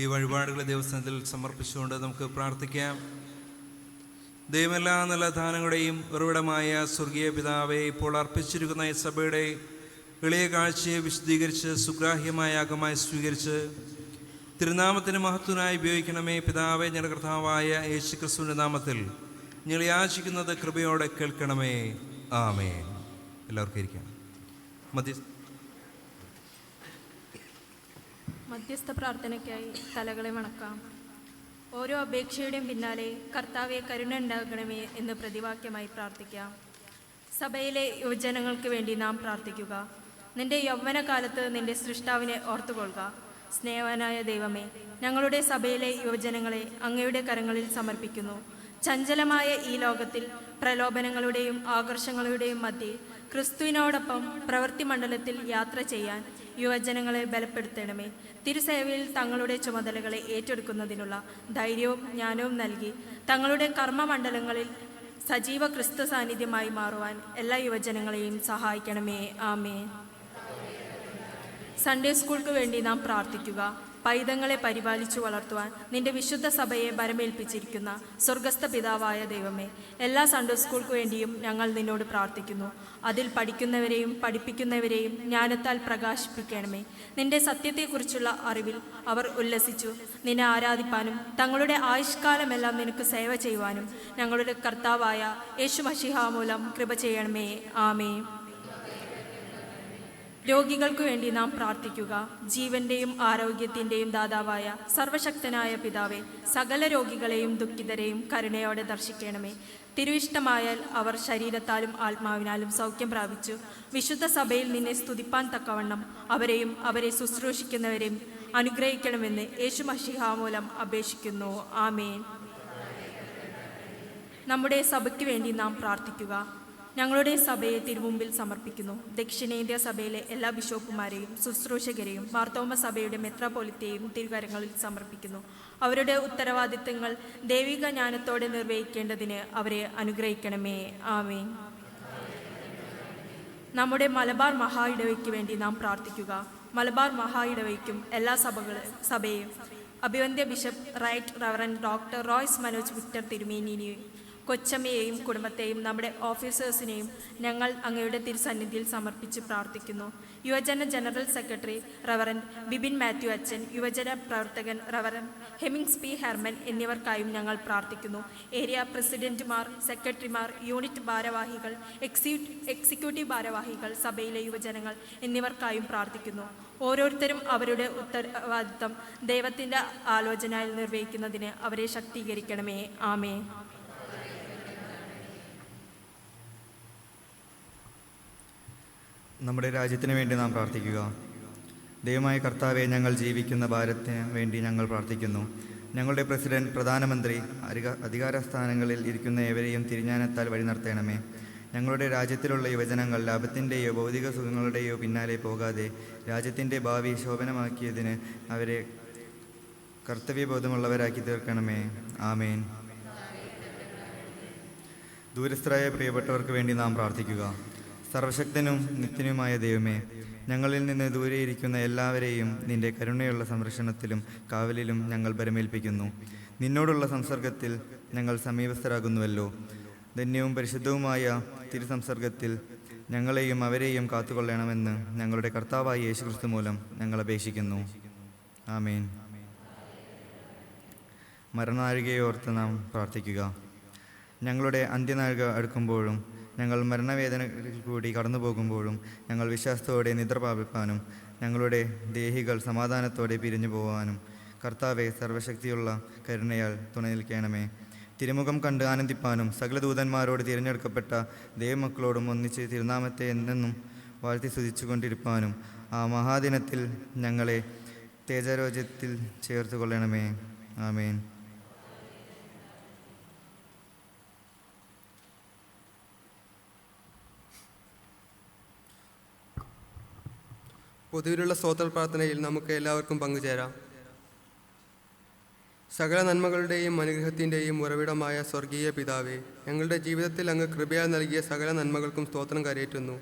ഈ വഴിപാടുകളെ ദൈവസ്ഥാനത്തിൽ സമർപ്പിച്ചുകൊണ്ട് നമുക്ക് പ്രാർത്ഥിക്കാം. ദൈവമെല്ലാ നല്ല ദാനങ്ങളുടെയും ഉറവിടമായ സ്വർഗീയ പിതാവെ, ഇപ്പോൾ അർപ്പിച്ചിരിക്കുന്ന ഈ സഭയുടെ എളിയ കാഴ്ചയെ വിശദീകരിച്ച് സുഗ്രാഹ്യമായ യാഗമായി സ്വീകരിച്ച് തിരുനാമത്തിന് മഹത്വനായി ഉപയോഗിക്കണമേ. പിതാവെ, ഞങ്ങളുടെ കർത്താവായ യേശു ക്രിസ്തുവിൻ്റെ നാമത്തിൽ ഞങ്ങൾ യാചിക്കുന്നത് കൃപയോടെ കേൾക്കണമേ. ആമേൻ. എല്ലാവർക്കും ഇരിക്കാം. മധ്യസ്ഥ പ്രാർത്ഥനയ്ക്കായി തലകളെ വണക്കാം. ഓരോ അപേക്ഷയുടെയും പിന്നാലെ കർത്താവെ കരുണ ഉണ്ടാകണമേ എന്ന് പ്രതിവാക്യമായി പ്രാർത്ഥിക്കാം. സഭയിലെ യുവജനങ്ങൾക്ക് വേണ്ടി നാം പ്രാർത്ഥിക്കുക. നിന്റെ യൗവനകാലത്ത് നിന്റെ സൃഷ്ടാവിനെ ഓർത്തുകൊള്ളുക. സ്നേഹവാനായ ദൈവമേ, ഞങ്ങളുടെ സഭയിലെ യുവജനങ്ങളെ അങ്ങയുടെ കരങ്ങളിൽ സമർപ്പിക്കുന്നു. ചഞ്ചലമായ ഈ ലോകത്തിൽ പ്രലോഭനങ്ങളുടെയും ആകർഷങ്ങളുടെയും മധ്യേ ക്രിസ്തുവിനോടൊപ്പം പ്രവൃത്തി മണ്ഡലത്തിൽ യാത്ര ചെയ്യാൻ യുവജനങ്ങളെ ബലപ്പെടുത്തണമേ. തിരുസേവയിൽ തങ്ങളുടെ ചുമതലകളെ ഏറ്റെടുക്കുന്നതിനുള്ള ധൈര്യവും ജ്ഞാനവും നൽകി തങ്ങളുടെ കർമ്മമണ്ഡലങ്ങളിൽ സജീവ ക്രിസ്തു സാന്നിധ്യമായി മാറുവാൻ എല്ലാ യുവജനങ്ങളെയും സഹായിക്കണമേ. ആമേൻ. സൺഡേ സ്കൂൾക്ക് വേണ്ടി നാം പ്രാർത്ഥിക്കുക. പൈതങ്ങളെ പരിപാലിച്ചു വളർത്തുവാൻ നിന്റെ വിശുദ്ധ സഭയെ ഭരമേൽപ്പിച്ചിരിക്കുന്ന സ്വർഗസ്ഥ പിതാവായ ദൈവമേ, എല്ലാ സൺഡേ സ്കൂൾക്ക് വേണ്ടിയും ഞങ്ങൾ നിന്നോട് പ്രാർത്ഥിക്കുന്നു. അതിൽ പഠിക്കുന്നവരെയും പഠിപ്പിക്കുന്നവരെയും ജ്ഞാനത്താൽ പ്രകാശിപ്പിക്കണമേ. നിന്റെ സത്യത്തെക്കുറിച്ചുള്ള അറിവിൽ അവർ ഉല്ലസിച്ചു നിന്നെ ആരാധിപ്പാനും തങ്ങളുടെ ആയുഷ്കാലമെല്ലാം നിനക്ക് സേവ ചെയ്യുവാനും ഞങ്ങളുടെ കർത്താവായ യേശു മശിഹാ മൂലം കൃപ ചെയ്യണമേ. ആമേൻ. രോഗികൾക്ക് വേണ്ടി നാം പ്രാർത്ഥിക്കുക. ജീവന്റെയും ആരോഗ്യത്തിൻ്റെയും ദാതാവായ സർവശക്തനായ പിതാവേ, സകല രോഗികളെയും ദുഃഖിതരെയും കരുണയോടെ ദർശിക്കണമേ. തിരുവിഷ്ടമായാൽ അവർ ശരീരത്താലും ആത്മാവിനാലും സൗഖ്യം പ്രാപിച്ചു വിശുദ്ധ സഭയിൽ നിന്നെ സ്തുതിപ്പാൻ തക്കവണ്ണം അവരെയും അവരെ ശുശ്രൂഷിക്കുന്നവരെയും അനുഗ്രഹിക്കണമെന്ന് യേശു മശിഹാ മൂലം അപേക്ഷിക്കുന്നു. ആമേൻ. നമ്മുടെ സഭയ്ക്ക് വേണ്ടി നാം പ്രാർത്ഥിക്കുക. ഞങ്ങളുടെ സഭയെ തിരുമുമ്പിൽ സമർപ്പിക്കുന്നു. ദക്ഷിണേന്ത്യ സഭയിലെ എല്ലാ ബിഷപ്പുമാരെയും ശുശ്രൂഷകരെയും മാർത്തോമ സഭയുടെ മെത്രാപ്പൊലിത്തയെയും തിരുകരങ്ങളിൽ സമർപ്പിക്കുന്നു. അവരുടെ ഉത്തരവാദിത്തങ്ങൾ ദൈവിക ജ്ഞാനത്തോടെ നിർവഹിക്കേണ്ടതിന് അവരെ അനുഗ്രഹിക്കണമേ. ആമേൻ. നമ്മുടെ മലബാർ മഹാ ഇടവയ്ക്ക് വേണ്ടി നാം പ്രാർത്ഥിക്കുക. മലബാർ മഹാ ഇടവയ്ക്കും എല്ലാ സഭയെയും അഭിവന്ദ്യ bishop right reverend doctor Royce Manoj Victor തിരുമേനിയെയും കൊച്ചമ്മയെയും കുടുംബത്തെയും നമ്മുടെ ഓഫീസേഴ്സിനെയും ഞങ്ങൾ അങ്ങയുടെ തിരുസന്നിധിയിൽ സമർപ്പിച്ച് പ്രാർത്ഥിക്കുന്നു. യുവജന general secretary reverend Bibin Mathew അച്ഛൻ, യുവജന പ്രവർത്തകൻ റവറൻഡ് ഹെമിങ്സ് പി ഹെർമൻ എന്നിവർക്കായും ഞങ്ങൾ പ്രാർത്ഥിക്കുന്നു. ഏരിയ പ്രസിഡന്റുമാർ, സെക്രട്ടറിമാർ, യൂണിറ്റ് ഭാരവാഹികൾ, എക്സിക്യൂട്ടീവ് ഭാരവാഹികൾ, സഭയിലെ യുവജനങ്ങൾ എന്നിവർക്കായും പ്രാർത്ഥിക്കുന്നു. ഓരോരുത്തരും അവരുടെ ഉത്തരവാദിത്തം ദൈവത്തിൻ്റെ ആലോചനയിൽ നിർവഹിക്കുന്നതിന് അവരെ ശക്തീകരിക്കണമേ. ആമേ. നമ്മുടെ രാജ്യത്തിന് വേണ്ടി നാം പ്രാർത്ഥിക്കുക. ദൈവമായ കർത്താവെ, ഞങ്ങൾ ജീവിക്കുന്ന ഭാരതത്തിന് വേണ്ടി ഞങ്ങൾ പ്രാർത്ഥിക്കുന്നു. ഞങ്ങളുടെ പ്രസിഡന്റ്, പ്രധാനമന്ത്രി, അധികാര സ്ഥാനങ്ങളിൽ ഇരിക്കുന്ന ഏവരെയും തിരുஞானത്താൽ വഴി നടത്തണമേ. ഞങ്ങളുടെ രാജ്യത്തിലുള്ള യുവജനങ്ങൾ ലാഭത്തിൻ്റെയോ ഭൗതിക സുഖങ്ങളുടെയോ പിന്നാലെ പോകാതെ രാജ്യത്തിൻ്റെ ഭാവി ശോഭനമാക്കിയതിന് അവരെ കർത്തവ്യബോധമുള്ളവരാക്കി തീർക്കണമേ. ആമേൻ. ദൂരസ്ഥരായ പ്രിയപ്പെട്ടവർക്ക് വേണ്ടി നാം പ്രാർത്ഥിക്കുക. സർവശക്തനും നിത്യനുമായ ദൈവമേ, ഞങ്ങളിൽ നിന്ന് ദൂരെയിരിക്കുന്ന എല്ലാവരെയും നിന്റെ കരുണയുള്ള സംരക്ഷണത്തിലും കാവലിലും ഞങ്ങൾ ഭരമേൽപ്പിക്കുന്നു. നിന്നോടുള്ള സംസർഗത്തിൽ ഞങ്ങൾ സമീപസ്ഥരാകുന്നുവല്ലോ. ധന്യവും പരിശുദ്ധവുമായ തിരുസംസർഗത്തിൽ ഞങ്ങളെയും അവരെയും കാത്തുകൊള്ളണമെന്ന് ഞങ്ങളുടെ കർത്താവായ യേശുക്രിസ്തു മൂലം ഞങ്ങൾ അപേക്ഷിക്കുന്നു. ആമേൻ. മരണനാഴികയോർത്ത് നാം പ്രാർത്ഥിക്കുക. ഞങ്ങളുടെ അന്ത്യനാഴിക അടുക്കുമ്പോഴും ഞങ്ങൾ മരണവേദനകളിൽ കൂടി കടന്നു പോകുമ്പോഴും ഞങ്ങൾ വിശ്വാസത്തോടെ നിദ്ര പ്രാപിപ്പാനും ഞങ്ങളുടെ ദേഹികൾ സമാധാനത്തോടെ പിരിഞ്ഞു പോകാനും കർത്താവെ, സർവശക്തിയുള്ള കരുണയാൽ തുണ നിൽക്കണമേ. തിരുമുഖം കണ്ട് ആനന്ദിപ്പാനും സകല ദൂതന്മാരോട് തിരഞ്ഞെടുക്കപ്പെട്ട ദൈവമക്കളോടും ഒന്നിച്ച് തിരുനാമത്തെ എന്നെന്നും വാഴ്ത്തി സ്തുതിച്ചു കൊണ്ടിരിപ്പാനും ആ മഹാദിനത്തിൽ ഞങ്ങളെ തേജരോജ്യത്തിൽ ചേർത്ത് കൊള്ളണമേ. ആമേൻ. പൊതുവിലുള്ള സ്തോത്ര പ്രാർത്ഥനയിൽ നമുക്ക് എല്ലാവർക്കും പങ്കുചേരാം. സകല നന്മകളുടെയും അനുഗ്രഹത്തിൻ്റെയും ഉറവിടമായ സ്വർഗീയ പിതാവേ, ഞങ്ങളുടെ ജീവിതത്തിൽ അങ്ങ് കൃപയാൽ നൽകിയ സകല നന്മകൾക്കും സ്തോത്രം കരയേറ്റുന്നു.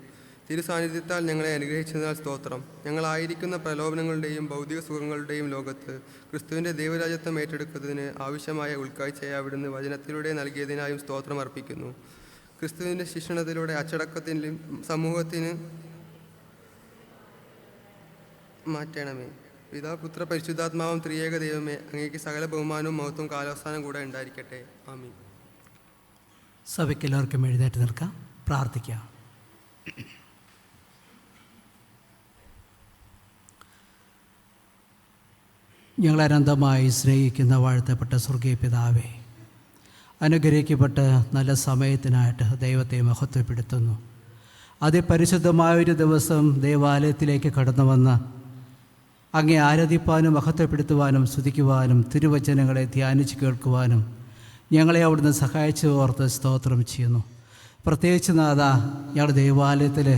തിരു സാന്നിധ്യത്താൽ ഞങ്ങളെ അനുഗ്രഹിച്ചതിനാൽ സ്തോത്രം. ഞങ്ങളായിരിക്കുന്ന പ്രലോഭനങ്ങളുടെയും ഭൗതിക സുഖങ്ങളുടെയും ലോകത്ത് ക്രിസ്തുവിൻ്റെ ദൈവരാജ്യത്വം ഏറ്റെടുക്കുന്നതിന് ആവശ്യമായ ഉൾക്കാഴ്ചയെ അവിടുന്ന് വചനത്തിലൂടെ നൽകിയതിനായും സ്തോത്രം അർപ്പിക്കുന്നു. ക്രിസ്തുവിൻ്റെ ശിക്ഷണത്തിലൂടെ അച്ചടക്കത്തിലും സമൂഹത്തിന് മാറ്റണമേ. പിതാപുത്ര പരിശുദ്ധാത്മാവും ത്രിയേക ദൈവമേ, അങ്ങേക്ക് സകല ബഹുമാനവും മഹത്വവും കാലാവസാനം കൂടെ ഉണ്ടായിരിക്കട്ടെ. ആമീൻ. സഭയ്ക്ക് എല്ലാവർക്കും എഴുന്നേറ്റ് നിൽക്കാം, പ്രാർത്ഥിക്കാം. ഞങ്ങളെ അനന്തമായി സ്നേഹിക്കുന്ന വാഴ്ത്തപ്പെട്ട സ്വർഗീയ പിതാവേ, അനുഗ്രഹിക്കപ്പെട്ട നല്ല സമയത്തിനായിട്ട് ദൈവത്തെ മഹത്വപ്പെടുത്തുന്നു. അതിപരിശുദ്ധമായൊരു ദിവസം ദേവാലയത്തിലേക്ക് കടന്നു വന്ന് അങ്ങേ ആരാധിപ്പാനും മഹത്വപ്പെടുത്തുവാനും സ്തുതിക്കുവാനും തിരുവചനങ്ങളെ ധ്യാനിച്ച് കേൾക്കുവാനും ഞങ്ങളെ അവിടുന്ന് സഹായിച്ചു ഓർത്ത് സ്തോത്രം ചെയ്യുന്നു. പ്രത്യേകിച്ച് നാഥ, ഞങ്ങളുടെ ദേവാലയത്തിൽ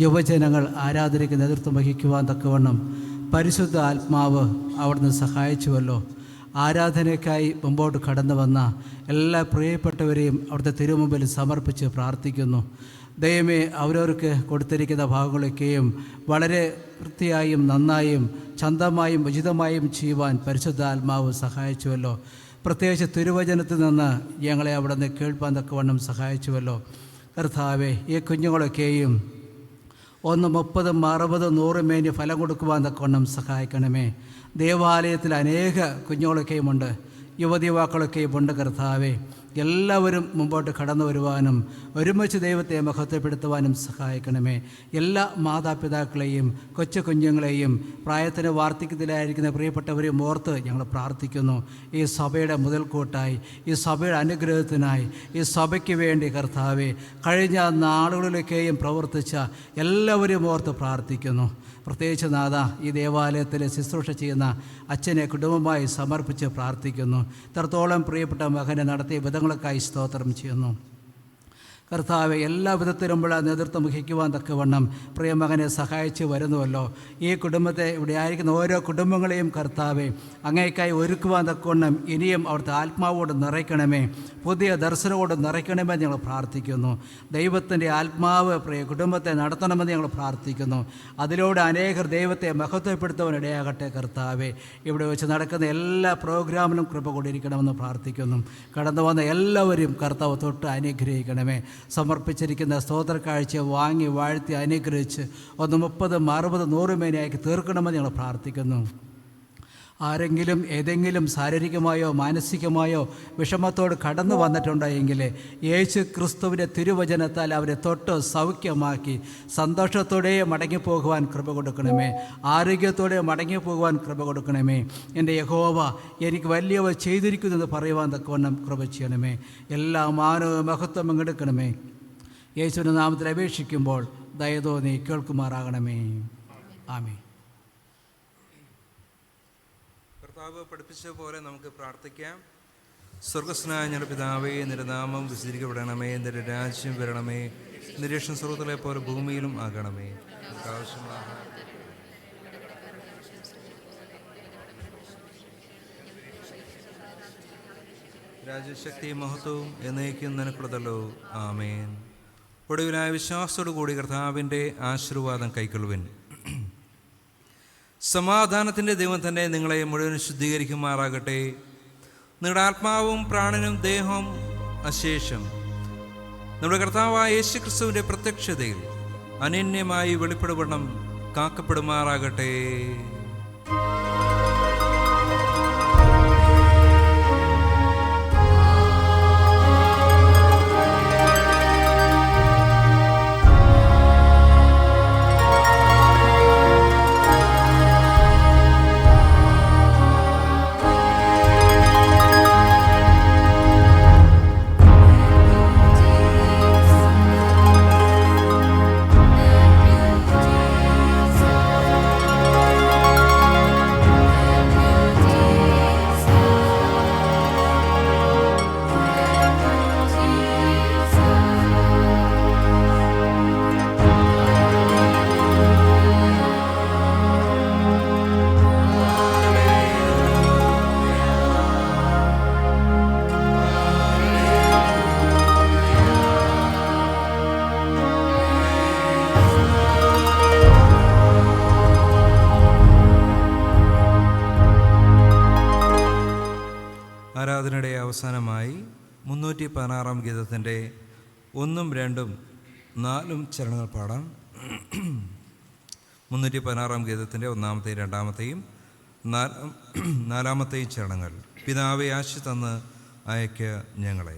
യുവജനങ്ങൾ ആരാധനയ്ക്ക് നേതൃത്വം വഹിക്കുവാൻ തക്കവണ്ണം പരിശുദ്ധ ആത്മാവ് അവിടുന്ന് സഹായിച്ചുവല്ലോ. ആരാധനയ്ക്കായി മുമ്പോട്ട് കടന്നു വന്ന എല്ലാ പ്രിയപ്പെട്ടവരെയും അവിടുത്തെ തിരുമുമ്പിൽ സമർപ്പിച്ച് പ്രാർത്ഥിക്കുന്നു. ദൈവമേ, അവരവർക്ക് കൊടുത്തിരിക്കുന്ന ഭാഗങ്ങളൊക്കെയും വളരെ വൃത്തിയായും നന്നായും ചന്തമായും ഉചിതമായും ചെയ്യുവാൻ പരിശുദ്ധാത്മാവ് സഹായിച്ചുവല്ലോ. പ്രത്യേകിച്ച് തിരുവചനത്തിൽ നിന്ന് ഞങ്ങളെ അവിടെ നിന്ന് കേൾപ്പാൻ തക്കവണ്ണം സഹായിച്ചുവല്ലോ. കർത്താവേ, ഈ കുഞ്ഞുങ്ങളൊക്കെയും 30, 60, 100 മേനി ഫലം കൊടുക്കുവാൻ തക്കവണ്ണം സഹായിക്കണമേ. ദേവാലയത്തിൽ അനേക കുഞ്ഞുങ്ങളൊക്കെയുമുണ്ട്, യുവതിയുവാക്കളൊക്കെയും ഉണ്ട്. കർത്താവേ, എല്ലാവരും മുമ്പോട്ട് കടന്നു വരുവാനും ഒരുമിച്ച് ദൈവത്തെ മഹത്വപ്പെടുത്തുവാനും സഹായിക്കണമേ. എല്ലാ മാതാപിതാക്കളെയും കൊച്ചു കുഞ്ഞുങ്ങളെയും പ്രായത്തിന് വാർദ്ധക്യത്തിലായിരിക്കുന്ന പ്രിയപ്പെട്ടവരെയും ഓർത്ത് ഞങ്ങൾ പ്രാർത്ഥിക്കുന്നു. ഈ സഭയുടെ മുതൽക്കൂട്ടായി, ഈ സഭയുടെ അനുഗ്രഹത്തിനായി, ഈ സഭയ്ക്ക് വേണ്ടി കർത്താവെ കഴിഞ്ഞ നാളുകളിലൊക്കെയും പ്രവർത്തിച്ച എല്ലാവരെയും ഓർത്ത് പ്രാർത്ഥിക്കുന്നു. പ്രത്യേകിച്ച് നാഥ, ഈ ദേവാലയത്തിൽ ശുശ്രൂഷ ചെയ്യുന്ന അച്ഛനെ കുടുംബമായി സമർപ്പിച്ച് പ്രാർത്ഥിക്കുന്നു. ഇത്രത്തോളം പ്രിയപ്പെട്ട മകനെ നടത്തിയ വിധങ്ങൾക്കായി സ്തോത്രം ചെയ്യുന്നു. കർത്താവെ, എല്ലാ വിധത്തിലുമുള്ള നേതൃത്വം വഹിക്കുവാൻ തക്കവണ്ണം പ്രിയമകനെ സഹായിച്ച് വരുന്നുവല്ലോ. ഈ കുടുംബത്തെ, ഇവിടെ ആയിരിക്കുന്ന ഓരോ കുടുംബങ്ങളെയും കർത്താവെ അങ്ങേക്കായി ഒരുക്കുവാൻ തക്കവണ്ണം ഇനിയും അവിടുത്തെ ആത്മാവോട് നിറയ്ക്കണമേ, പുതിയ ദർശനമോട് നിറയ്ക്കണമെന്ന് ഞങ്ങൾ പ്രാർത്ഥിക്കുന്നു. ദൈവത്തിൻ്റെ ആത്മാവ് പ്രിയ കുടുംബത്തെ നടത്തണമെന്ന് ഞങ്ങൾ പ്രാർത്ഥിക്കുന്നു. അതിലൂടെ അനേകർ ദൈവത്തെ മഹത്വപ്പെടുത്തുവാനിടയാകട്ടെ. കർത്താവെ, ഇവിടെ വെച്ച് നടക്കുന്ന എല്ലാ പ്രോഗ്രാമിലും കൃപ കൊണ്ടിരിക്കണമെന്ന് പ്രാർത്ഥിക്കുന്നു. കടന്നു വന്ന എല്ലാവരും കർത്താവ് തൊട്ട് അനുഗ്രഹിക്കണമേ. സമർപ്പിച്ചിരിക്കുന്ന സ്തോത്ര കാഴ്ച വാങ്ങി വാഴ്ത്തി അനുഗ്രഹിച്ച് 30, 60, 100 മേനിയാക്കി തീർക്കണമെന്ന് ഞങ്ങൾ പ്രാർത്ഥിക്കുന്നു. ആരെങ്കിലും ഏതെങ്കിലും ശാരീരികമായോ മാനസികമായോ വിഷമത്തോട് കടന്നു വന്നിട്ടുണ്ടെങ്കിൽ യേശു ക്രിസ്തുവിൻ്റെ തിരുവചനത്താൽ അവരെ തൊട്ട് സൗഖ്യമാക്കി സന്തോഷത്തോടെ മടങ്ങിപ്പോകുവാൻ കൃപ കൊടുക്കണമേ. ആരോഗ്യത്തോടെ മടങ്ങിപ്പോകുവാൻ കൃപ കൊടുക്കണമേ. എൻ്റെ യഹോവ എനിക്ക് വലിയവ ചെയ്തിരിക്കുന്നെന്ന് പറയുവാൻ തക്കവണ്ണം കൃപ ചെയ്യണമേ. എല്ലാ മാനവും മഹത്വം പങ്കെടുക്കണമേ. യേശുവിൻ്റെ നാമത്തിൽ അപേക്ഷിക്കുമ്പോൾ ദയതോന്നി കേൾക്കുമാറാകണമേ. ആമേൻ. കർത്താവ് പഠിപ്പിച്ച പോലെ നമുക്ക് പ്രാർത്ഥിക്കാം. സ്വർഗസ്നായ ഞങ്ങളുടെ പിതാവേ, നിന്റെ നാമം വിശദീകരിക്കപ്പെടണമേ, നിന്റെ രാജ്യം വരണമേ, നിരീക്ഷണ സ്രോതലെ പോലെ ഭൂമിയിലും ആകണമേ. ആവശ്യമുള്ള രാജ്യശക്തിയും മഹത്വവും എന്നേക്കും നിനക്കുള്ളതല്ലോ. ആമേൻ. ഒടുവിലായ വിശ്വാസത്തോടു കൂടി കർത്താവിൻ്റെ ആശീർവാദം കൈക്കൊള്ളുവിൻ. സമാധാനത്തിൻ്റെ ദൈവം തന്നെ നിങ്ങളെ മുഴുവൻ ശുദ്ധീകരിക്കുമാറാകട്ടെ. നിങ്ങളുടെ ആത്മാവും പ്രാണനും ദേഹവും അശേഷം നമ്മുടെ കർത്താവായ യേശു ക്രിസ്തുവിൻ്റെ പ്രത്യക്ഷതയിൽ അനന്യമായി വെളിപ്പെടുവണ്ണം കാക്കപ്പെടുമാറാകട്ടെ. ആരാധനയുടെ അവസാനമായി 316 ഗീതത്തിൻ്റെ 1, 2, 4 ചരണങ്ങൾ പാടാം. 316 ഗീതത്തിൻ്റെ 1-ാമത്തെയും 2-ാമത്തെയും 4-ാമത്തെയും ചരണങ്ങൾ. പിതാവെ ആശി തന്ന് അയക്ക് ഞങ്ങളെ.